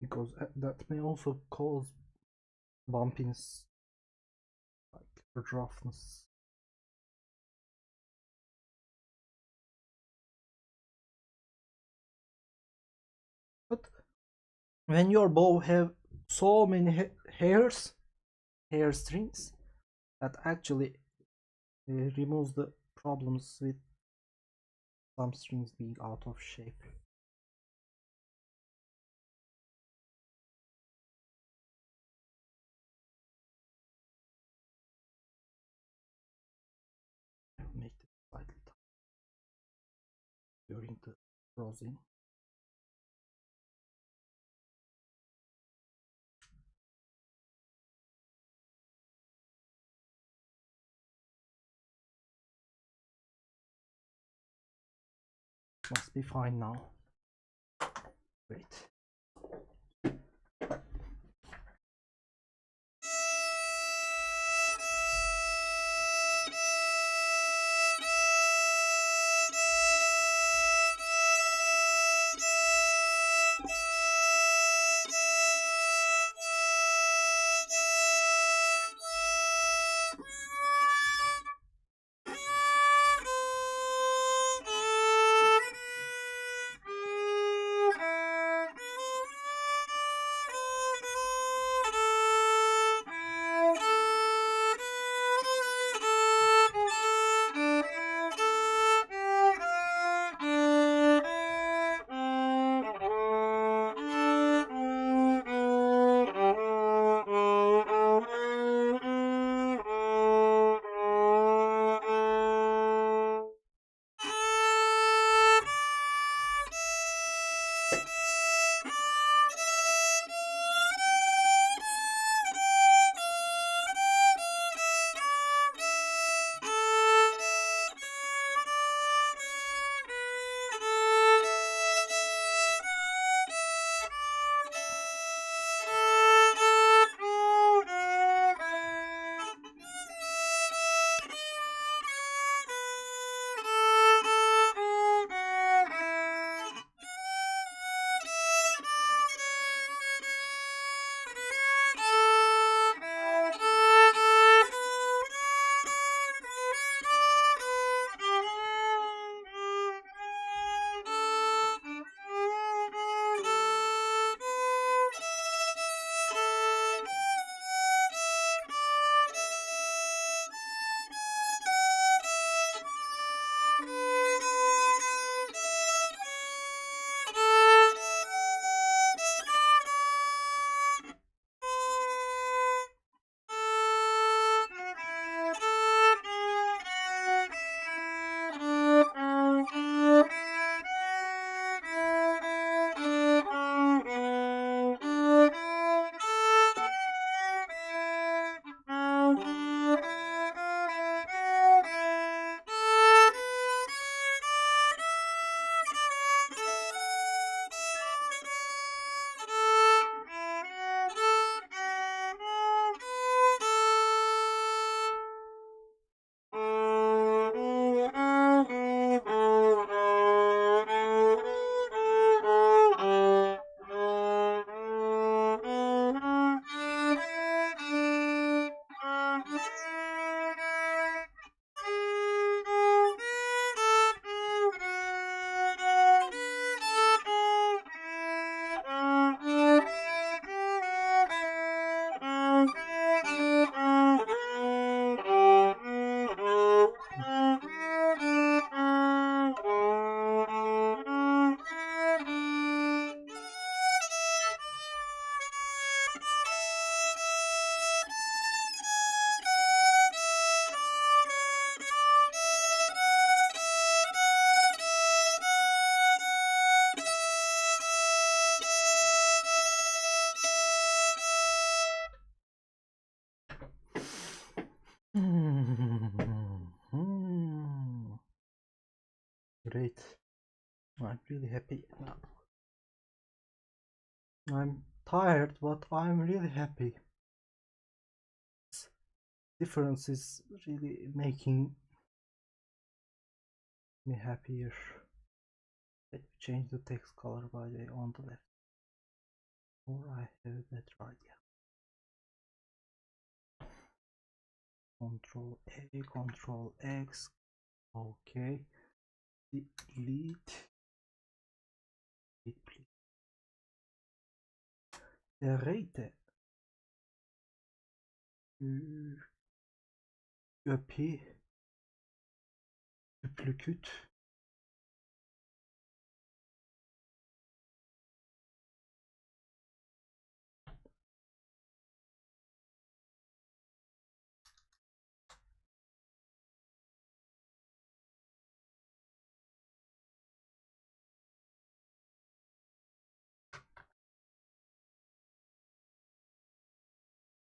Because that may also cause bumpiness, like roughness. But when your bow have so many hair strings, that actually removes the problems with some strings being out of shape. Frozen. Must be fine now. Wait. Great. I'm really happy now. I'm tired, but I'm really happy. This difference is really making me happier. Let me change the text color by the on the left. Or I have a better idea. Control A, Control X. Okay. Delete. Delete, please. Rate. Copy. Duplicate.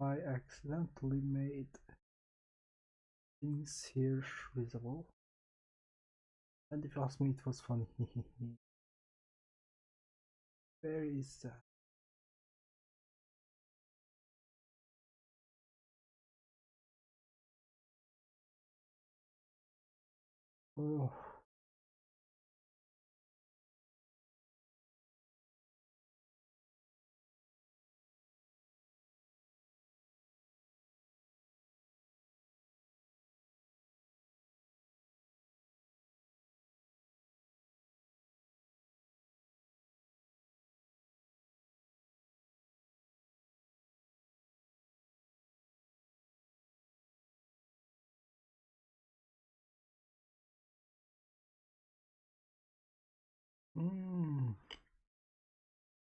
I accidentally made things here visible. And if you ask me, it was funny. Where is that? Oh.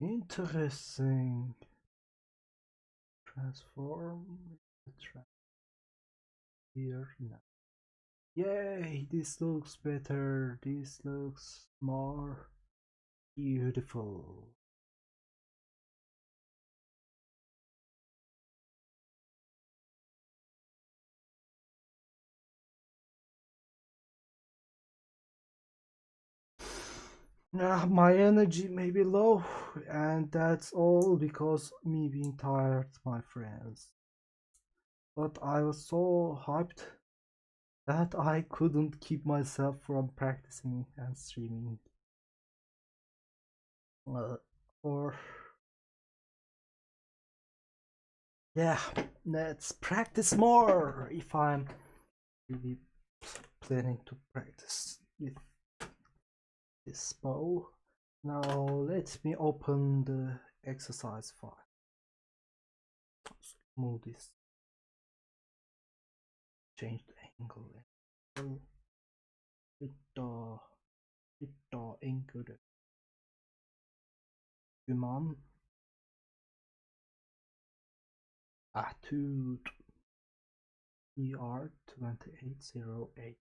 Interesting. Transform here now. Yay, this looks better. This looks more beautiful. My energy may be low, and that's all because me being tired, my friends. But I was so hyped that I couldn't keep myself from practicing and streaming. Or yeah, let's practice more if I'm really planning to practice with this bow. Now let me open the exercise file. Move this, change the angle. Hitta angle. Human attitude ER2808.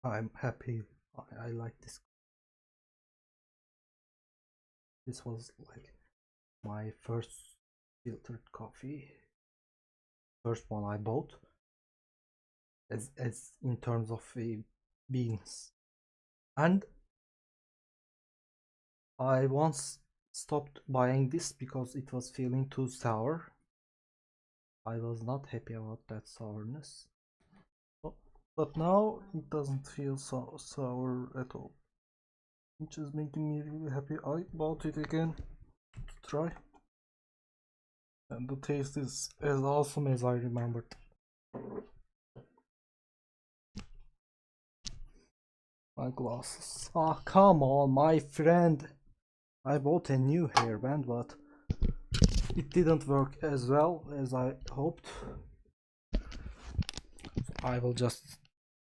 I'm happy. I like this. This was like my first filtered coffee, first one I bought, as in terms of beans, and I once stopped buying this because it was feeling too sour. I was not happy about that sourness, but now it doesn't feel so sour at all, which is making me really happy. I bought it again to try, and the taste is as awesome as I remembered. My glasses. Ah, come on, my friend. I bought a new hairband, but it didn't work as well as I hoped. I will just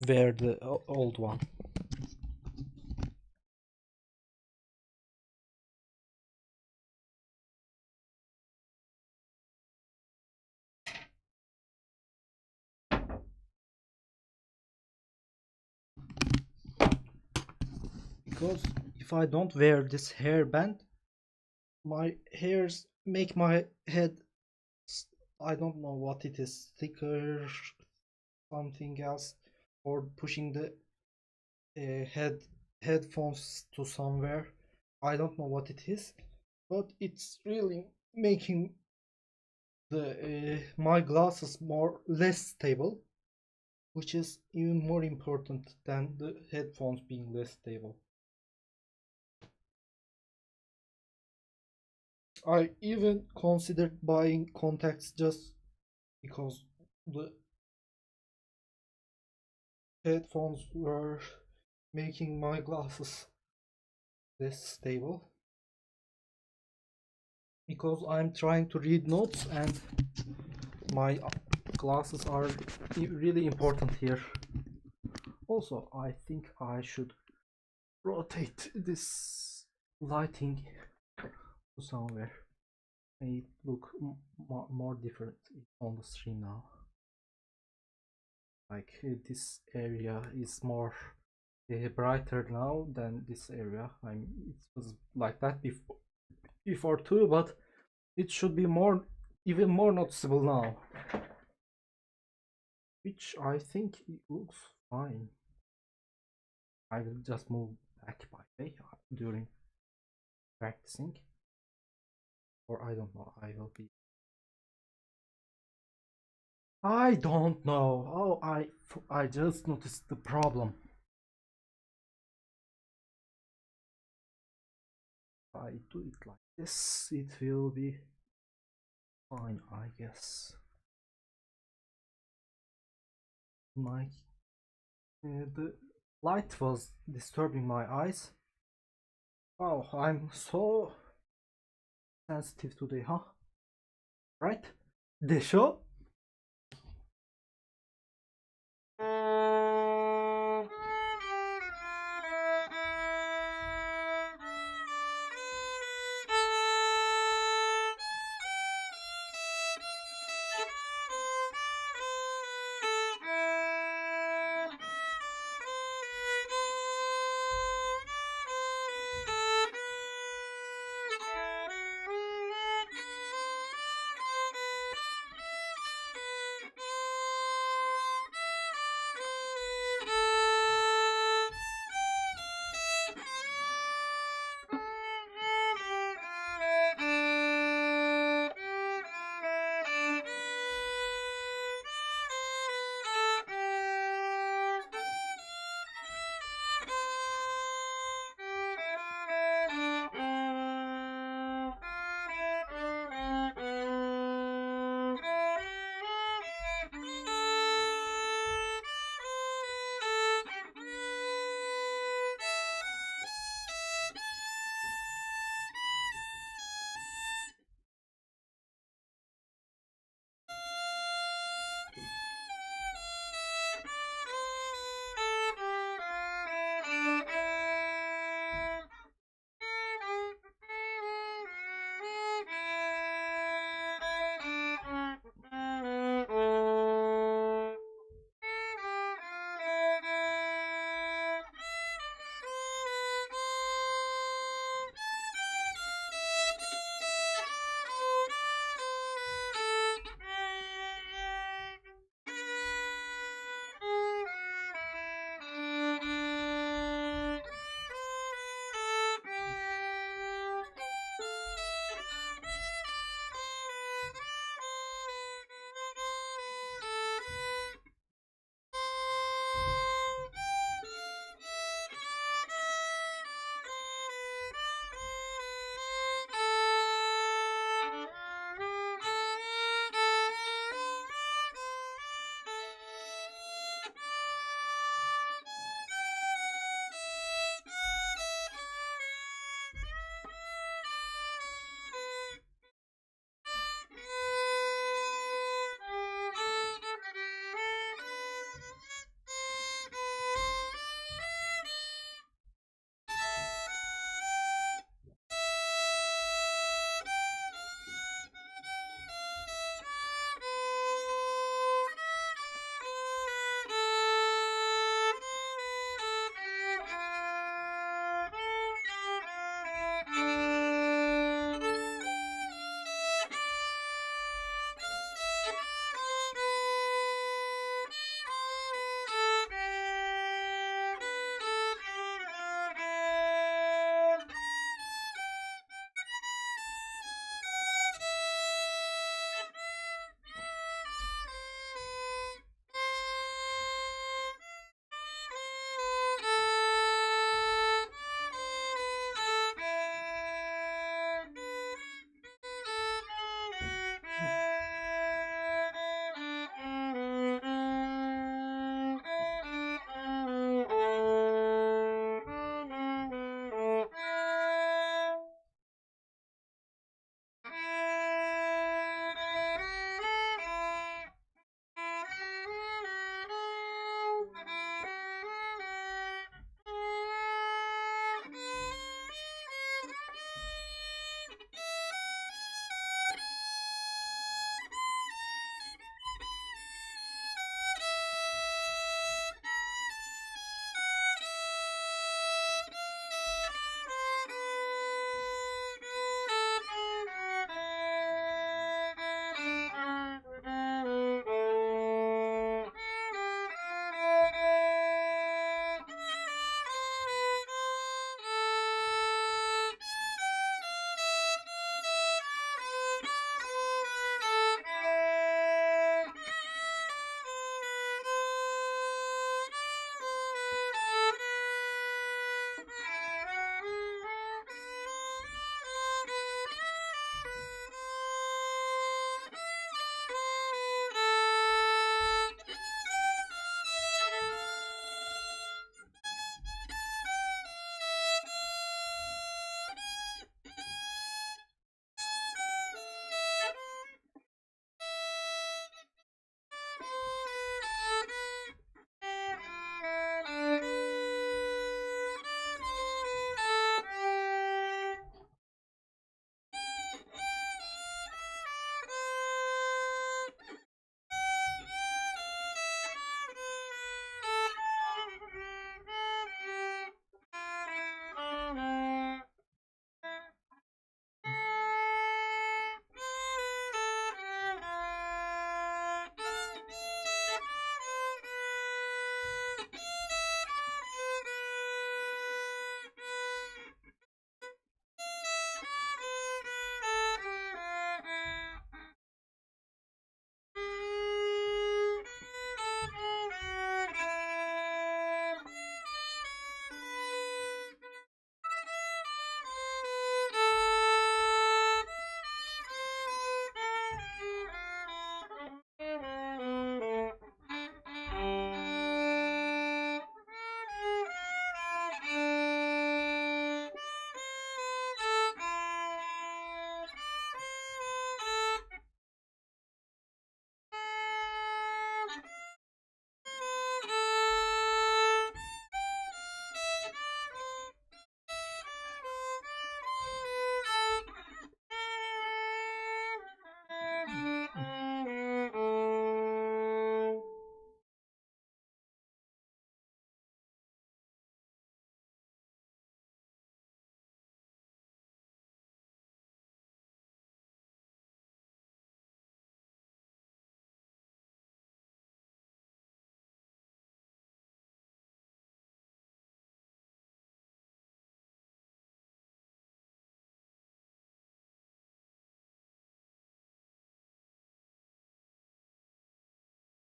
wear the old one. Because if I don't wear this hairband, my hairs make my head, I don't know what it is, thicker, something else, or pushing the headphones to somewhere. I don't know what it is, but it's really making the my glasses less stable, which is even more important than the headphones being less stable. I even considered buying contacts just because the headphones were making my glasses less stable, because I'm trying to read notes and my glasses are really important here. Also, I think I should rotate this lighting to somewhere. May it look more different on the stream now. Like this area is more brighter now than this area. It was like that before too, but it should be even more noticeable now, which I think it looks fine. I will just move back by way during practicing, or I don't know. I don't know. Oh, I just noticed the problem. If I do it like this, it will be fine, I guess. The light was disturbing my eyes. Oh, I'm so sensitive today, huh? Right? Desho?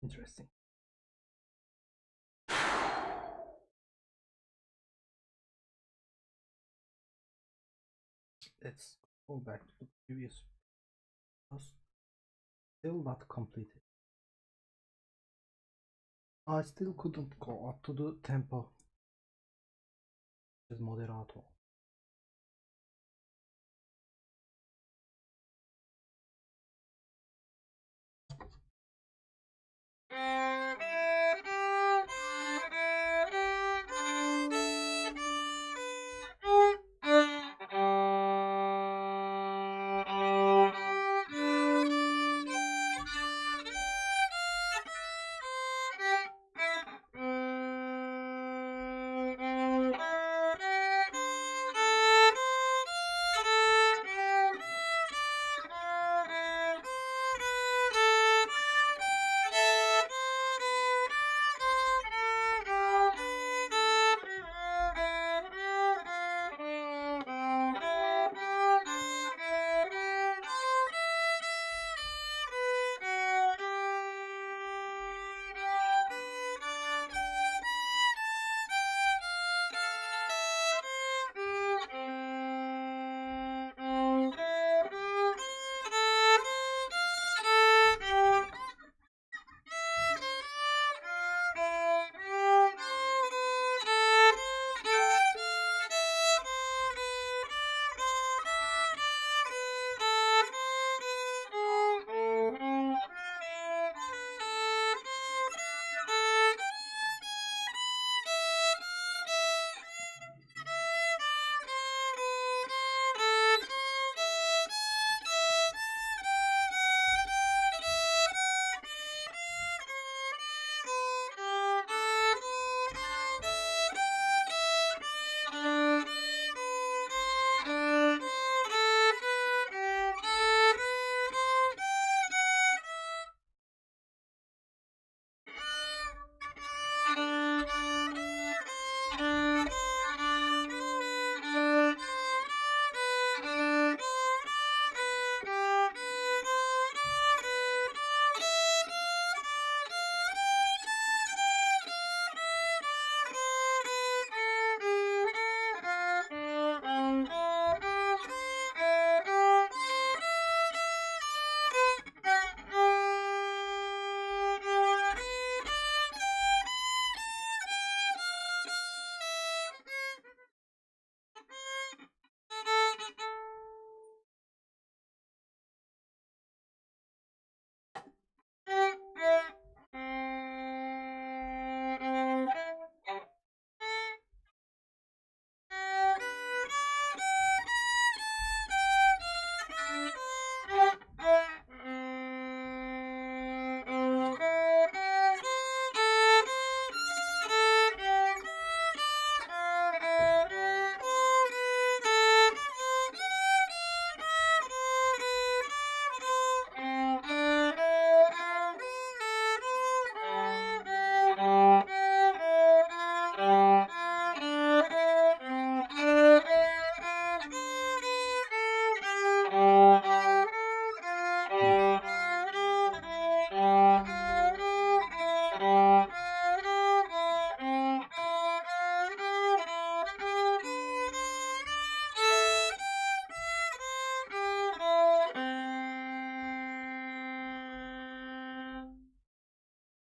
Interesting. Let's go back to the previous task. Still not completed. I still couldn't go up to the tempo. It's moderato.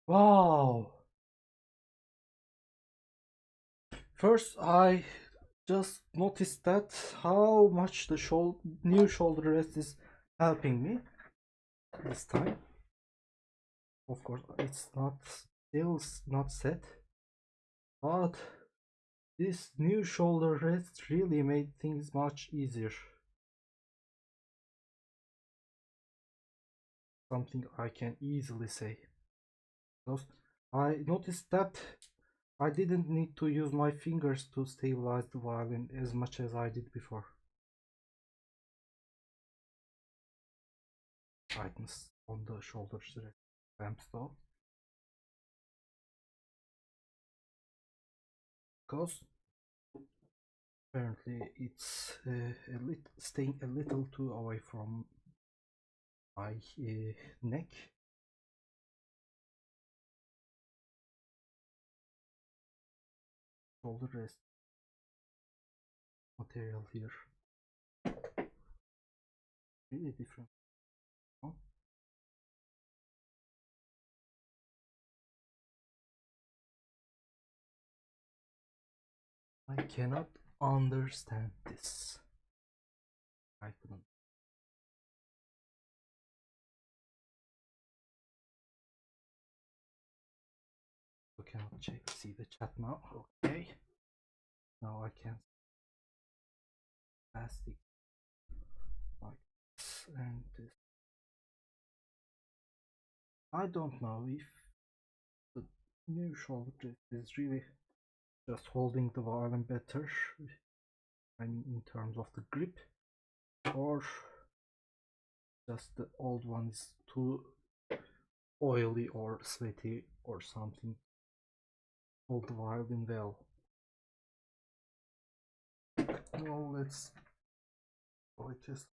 Wow. First, I just noticed that how much the new shoulder rest is helping me this time. Of course, it's still not set, but this new shoulder rest really made things much easier. Something I can easily say. Because I noticed that I didn't need to use my fingers to stabilize the violin as much as I did before. Tightness on the shoulder clamps though. Because apparently it's staying a little too away from my neck. all the rest material here. Really different. Huh? I cannot understand this. I couldn't. I cannot see the chat now. Okay. Now I can plastic like this and this. I don't know if the new shoulder is really just holding the violin better, I mean in terms of the grip, or just the old one is too oily or sweaty or something. Hold the violin well. Now let's go test.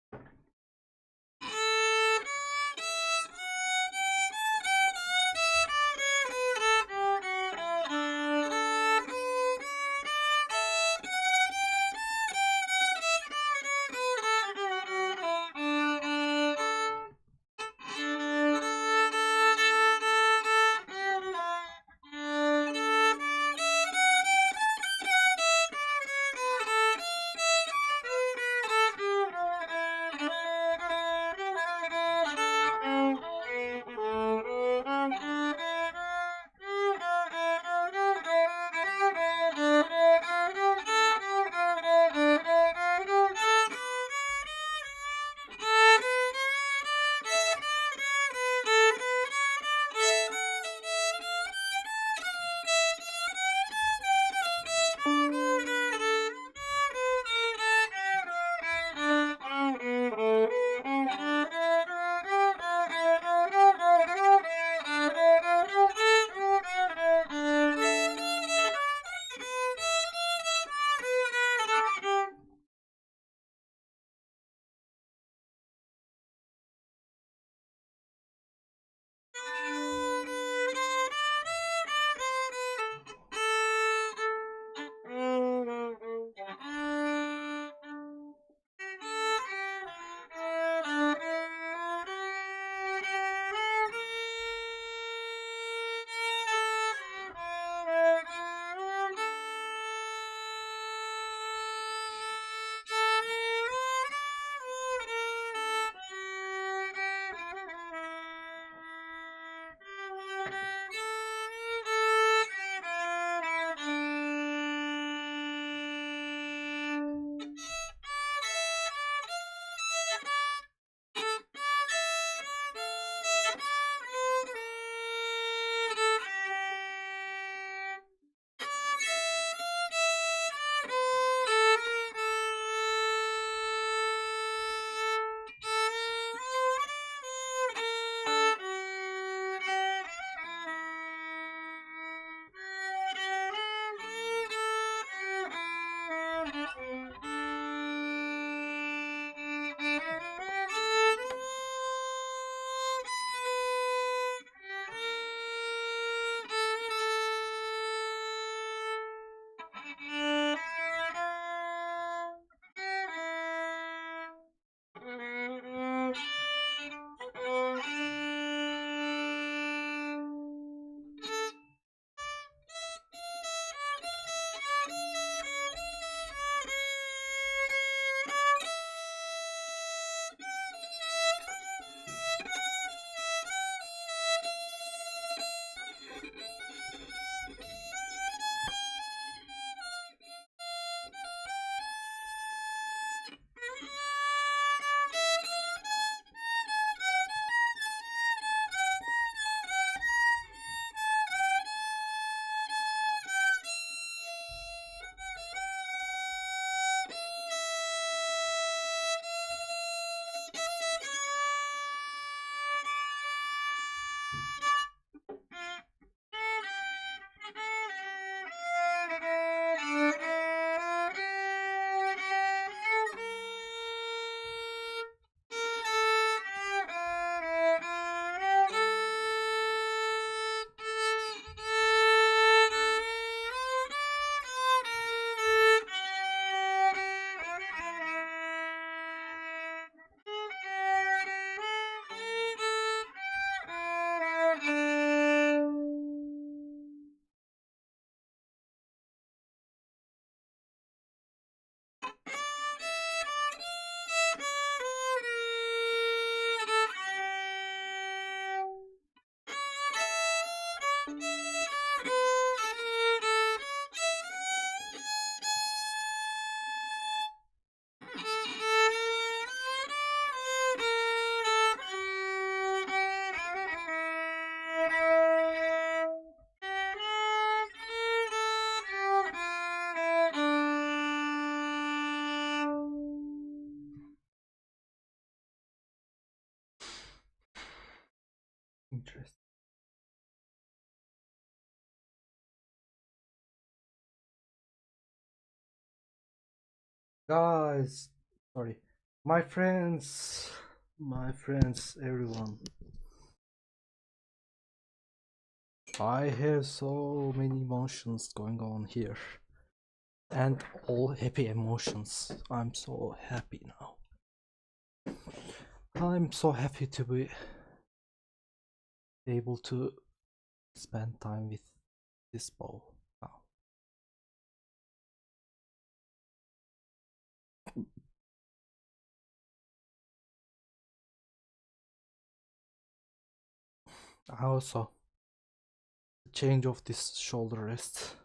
Interesting. Guys, sorry. My friends, everyone. I have so many emotions going on here. And all happy emotions. I'm so happy now. I'm so happy to be able to spend time with this bow now. Also, the change of this shoulder rest.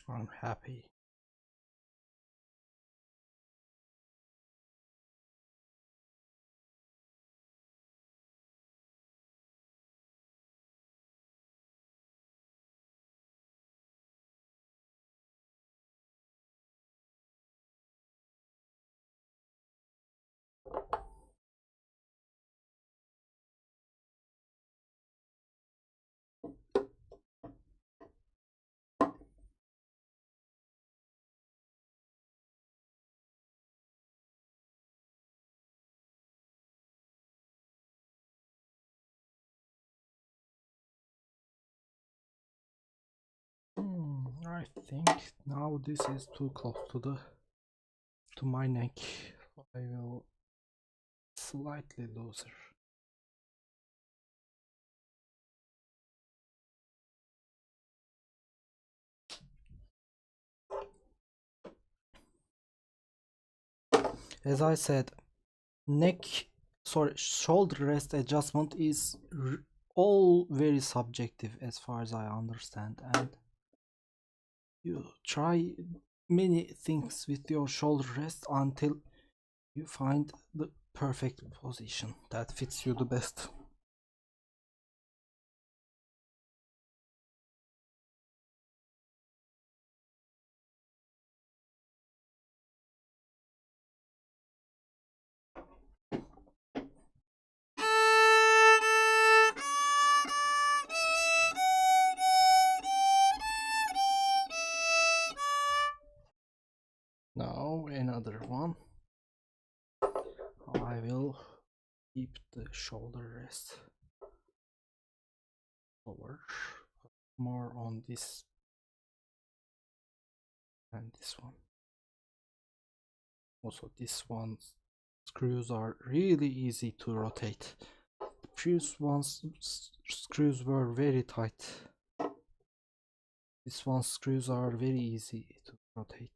I'm happy. I think now this is too close to my neck. I will slightly looser. As I said, shoulder rest adjustment is all very subjective as far as I understand, and you try many things with your shoulder rest until you find the perfect position that fits you the best. Now another one. I will keep the shoulder rest lower, more on this and this one. Also, this one's screws are really easy to rotate. The previous one's screws were very tight. This one's screws are very easy to rotate.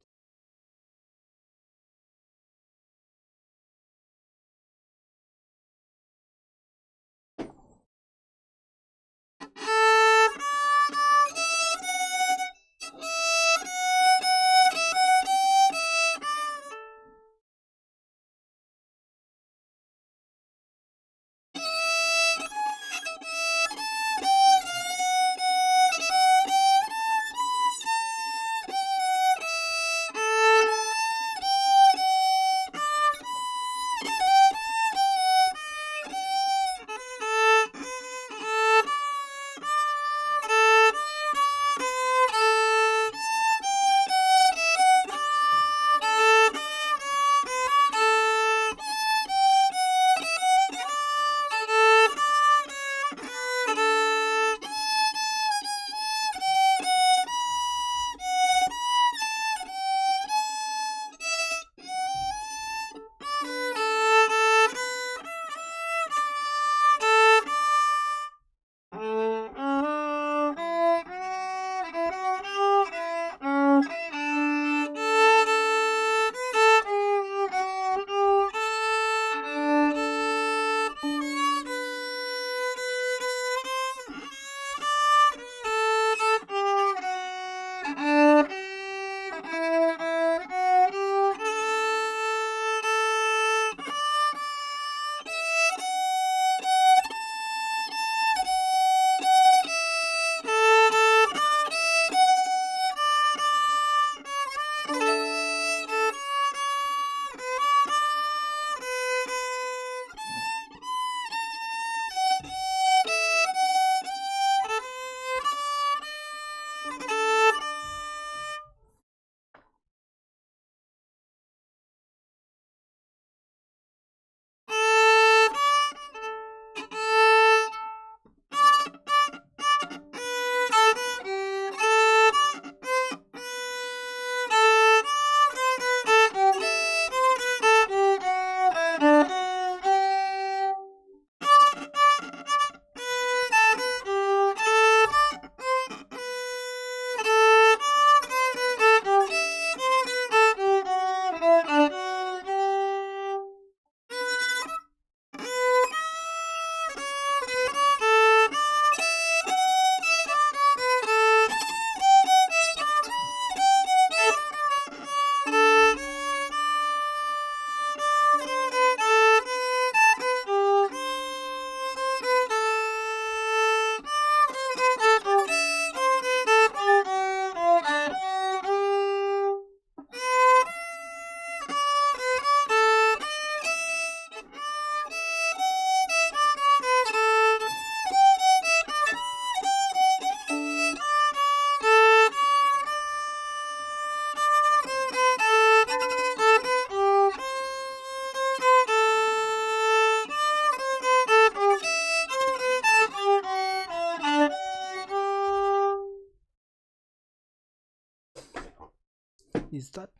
Is that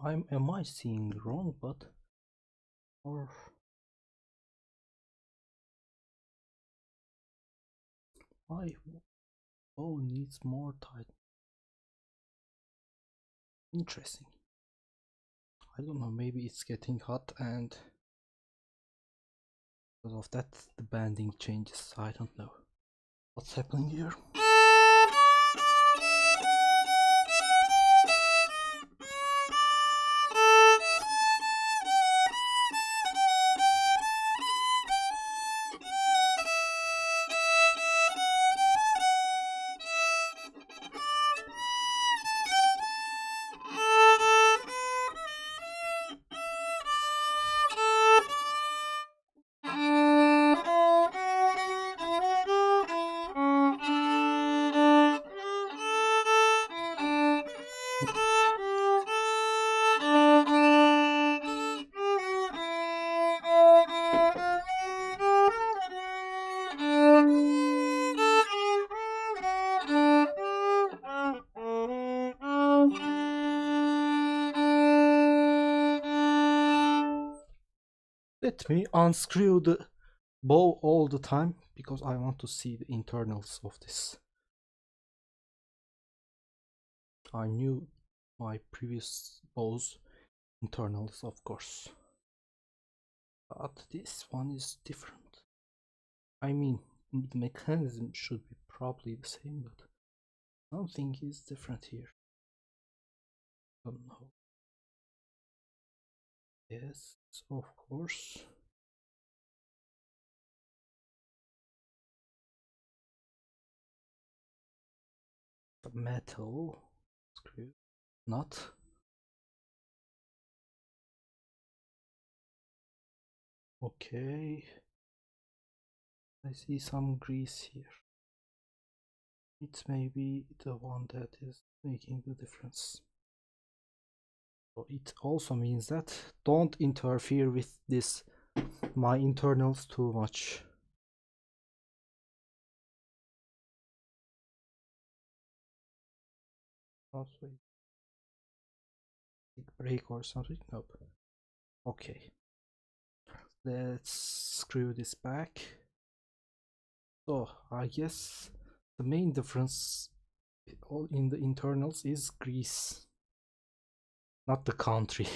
am I seeing wrong? But or why needs more tight? Interesting. I don't know, maybe it's getting hot and because of that the banding changes. I don't know what's happening here. Let me unscrew the bow all the time because I want to see the internals of this. I knew my previous bow's internals, of course, but this one is different. I mean, the mechanism should be probably the same, but something is different here. Don't know. Yes, of course. The metal screw, not. Okay. I see some grease here. It may be the one that is making the difference. So it also means that don't interfere with this, my internals, too much. Also, big break or something? Nope. Okay. Let's screw this back. So I guess the main difference in the internals is grease, not the country.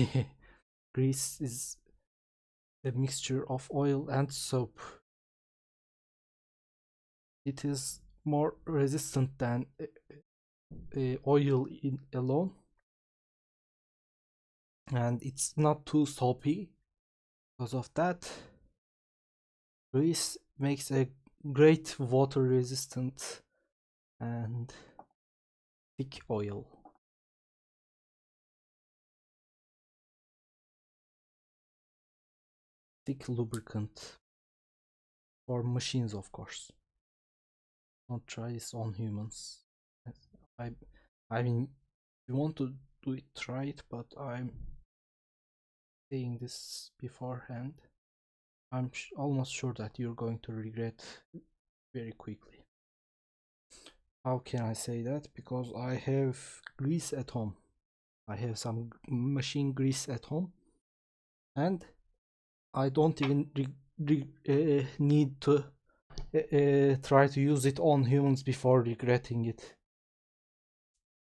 Grease is a mixture of oil and soap. It is more resistant than oil alone, and it's not too soapy. Because of that, grease makes a great water resistant and thick oil. Thick lubricant for machines, of course. Don't try this on humans. I mean, if you want to do it, try it, but I'm saying this beforehand. I'm almost sure that you're going to regret very quickly. How can I say that? Because I have grease at home. I have some machine grease at home, and I don't even need to try to use it on humans before regretting it.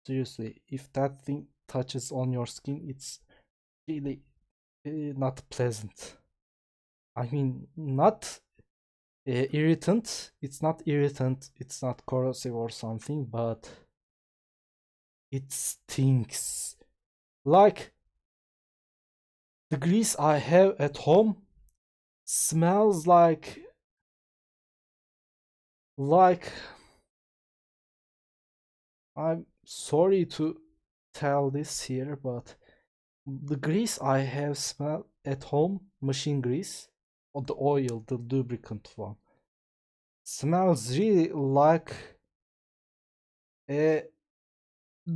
Seriously, if that thing touches on your skin, it's really not pleasant. I mean, not irritant. It's not irritant. It's not corrosive or something, but it stinks. Like the grease I have at home smells like I'm sorry to tell this here, but the grease I have smell at home, machine grease, or the oil, the lubricant one, smells really like a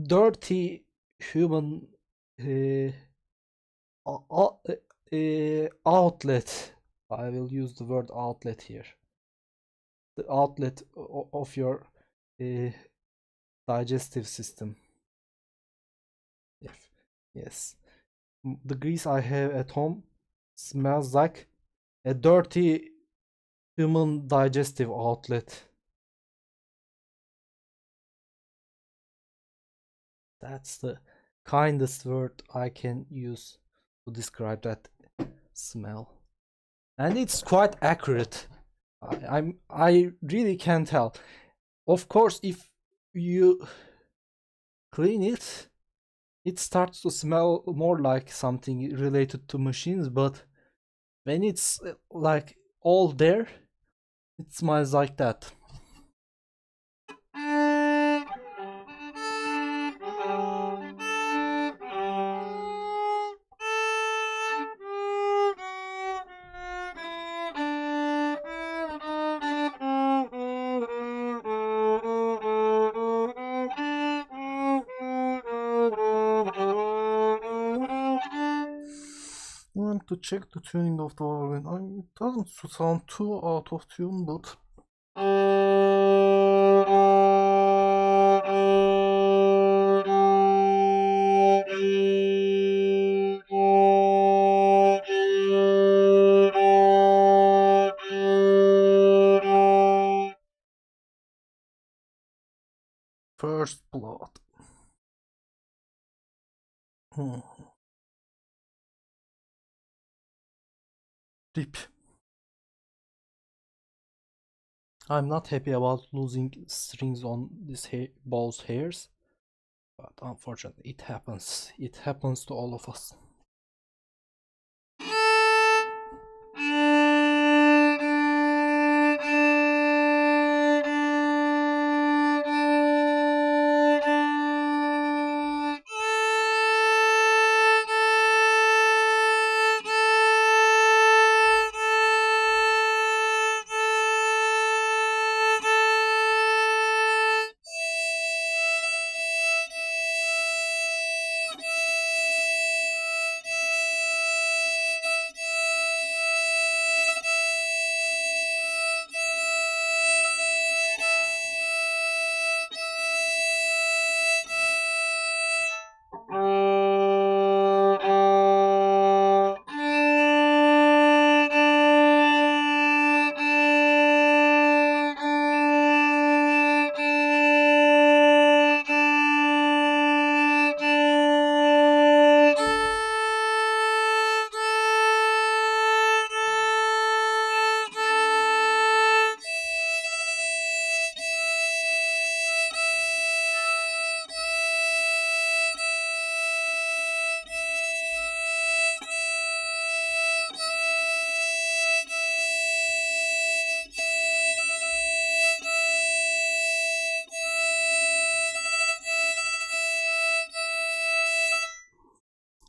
dirty human outlet. I will use the word outlet here. The outlet of your digestive system. Yes. The grease I have at home smells like a dirty human digestive outlet. That's the kindest word I can use to describe that smell. And it's quite accurate. I really can tell. Of course, if you clean it, it starts to smell more like something related to machines, but when it's like all there, it smells like that. I want to check the tuning of the violin. It doesn't sound too out of tune, but first blood. Deep. I'm not happy about losing strings on this bow's hairs, but unfortunately it happens. It happens to all of us.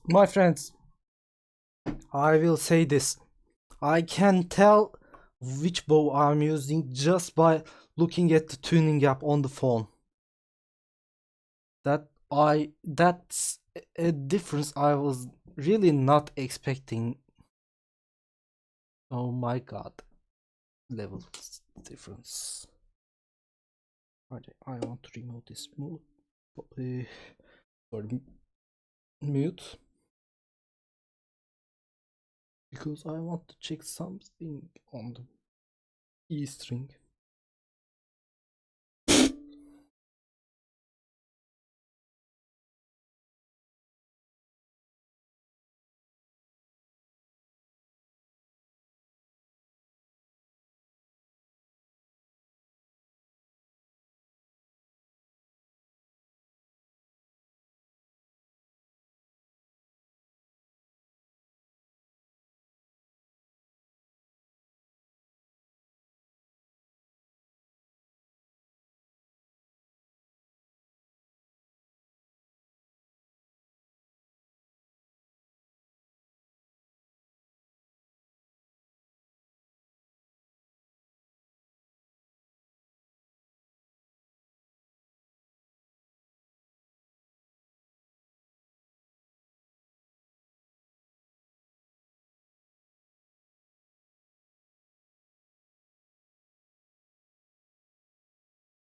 My friends, I will say this. I can tell which bow I'm using just by looking at the tuning app on the phone. That's a difference I was really not expecting. Oh my god. Level difference. I want to remove this mute because I want to check something on the E string.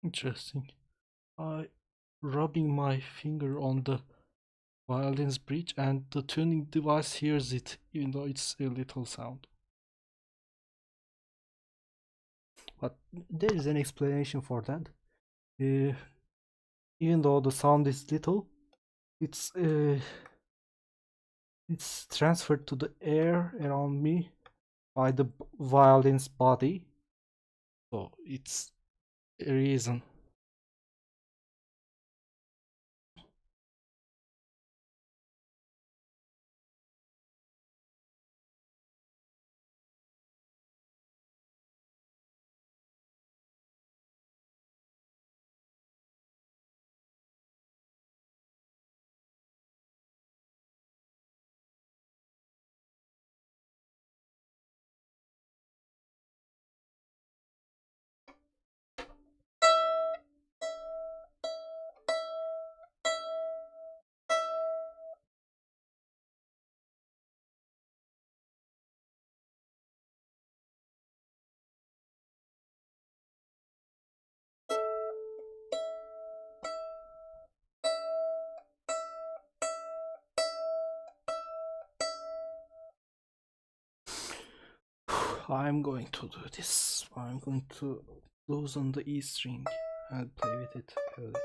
Interesting. I rubbing my finger on the violin's bridge, and the tuning device hears it, even though it's a little sound. But there is an explanation for that. Even though the sound is little, it's transferred to the air around me by the violin's body, so it's a reason. I'm going to do this. I'm going to loosen the E string and play with it a little.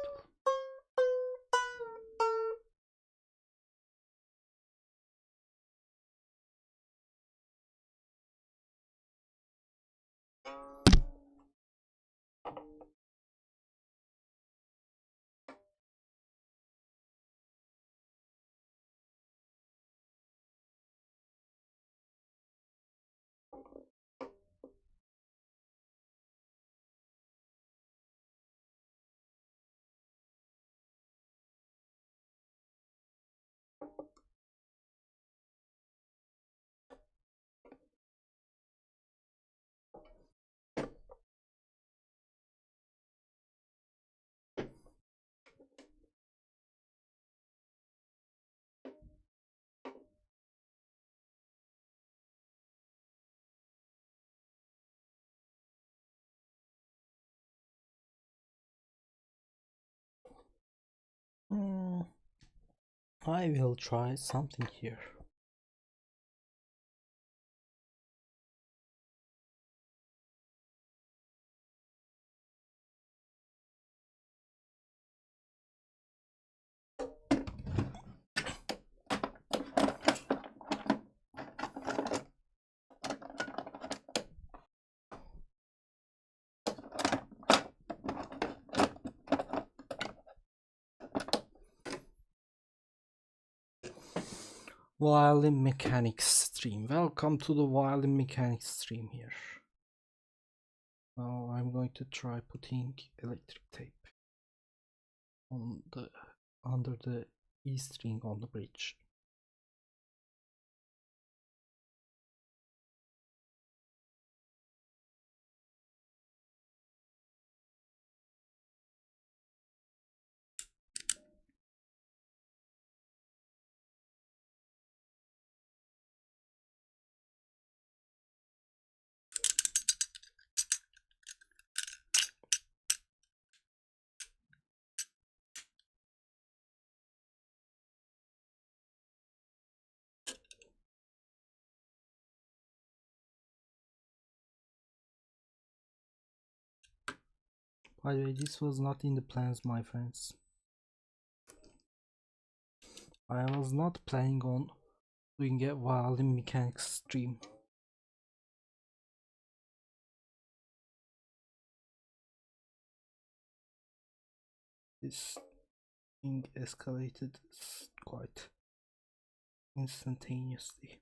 I will try something here. Violin mechanics stream. Welcome to the violin mechanics stream here. Now I'm going to try putting electric tape on the under the E string on the bridge. By the way, this was not in the plans, my friends. I was not planning on doing a violin mechanics stream. This thing escalated quite instantaneously.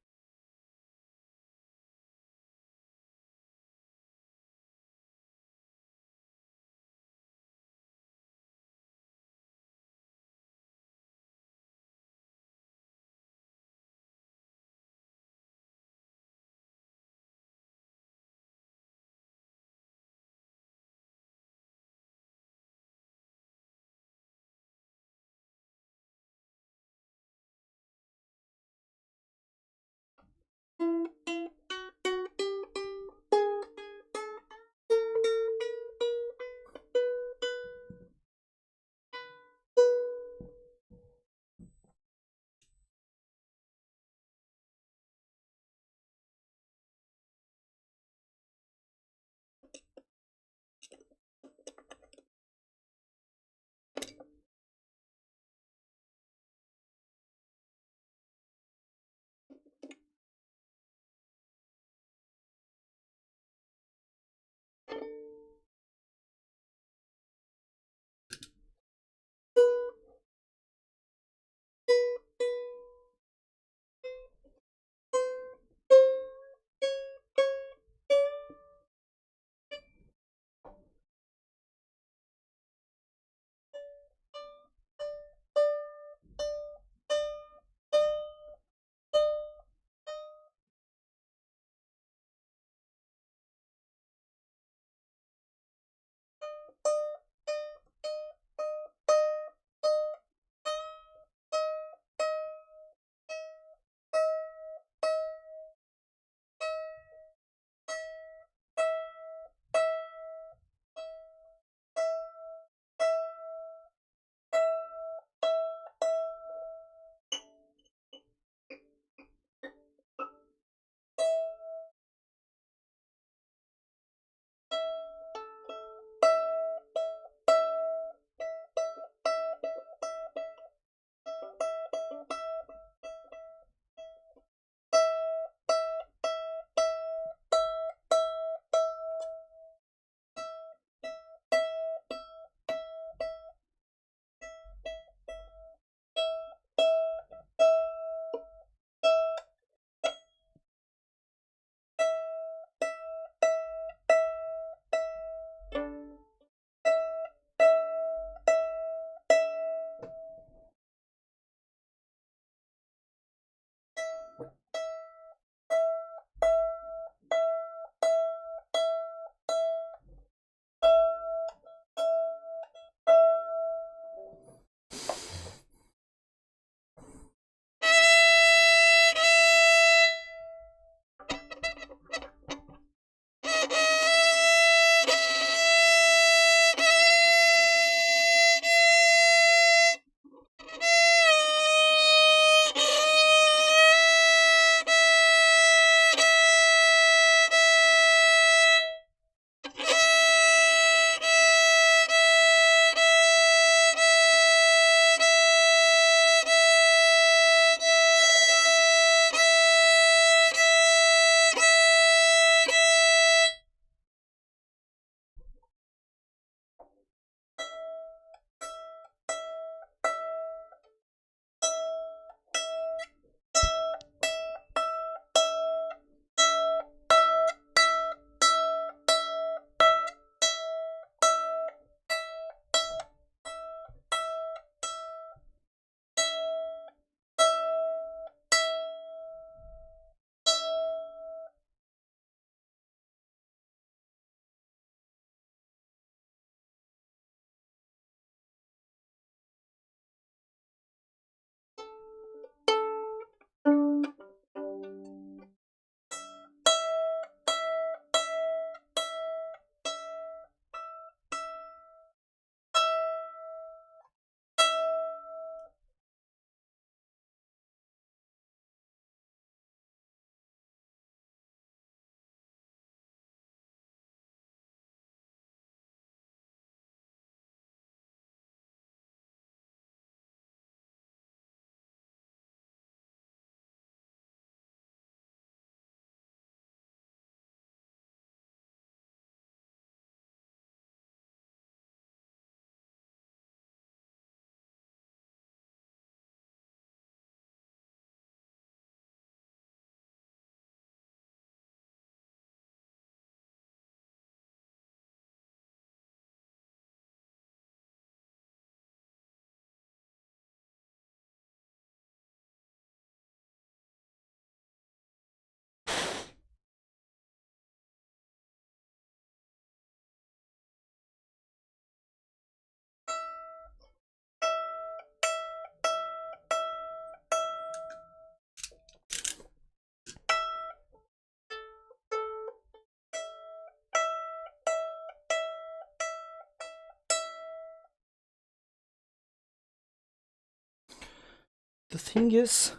The thing is,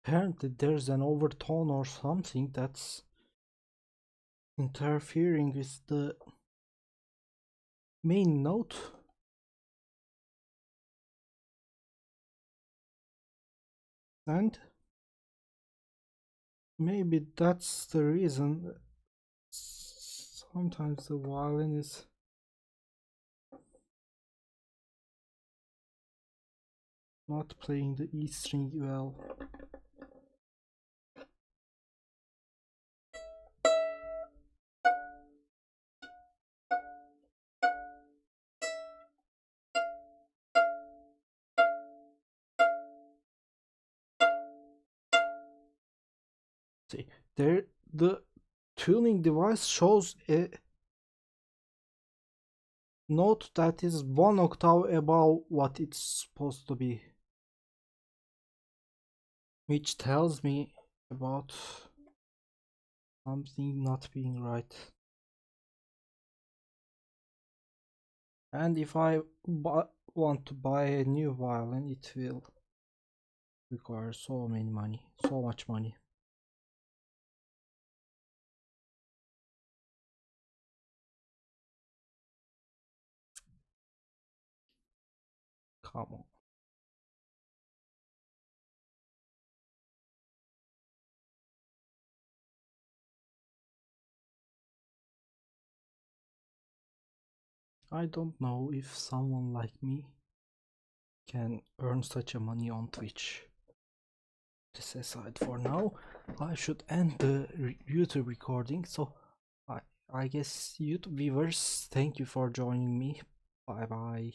apparently there's an overtone or something that's interfering with the main note. And maybe that's the reason sometimes the violin is not playing the E string well. See, there the tuning device shows a note that is 1 octave above what it's supposed to be, which tells me about something not being right. And if I want to buy a new violin, it will require so much money. Come on. I don't know if someone like me can earn such a money on Twitch. This aside, for now, I should end the YouTube recording. So I guess YouTube viewers, thank you for joining me. Bye bye.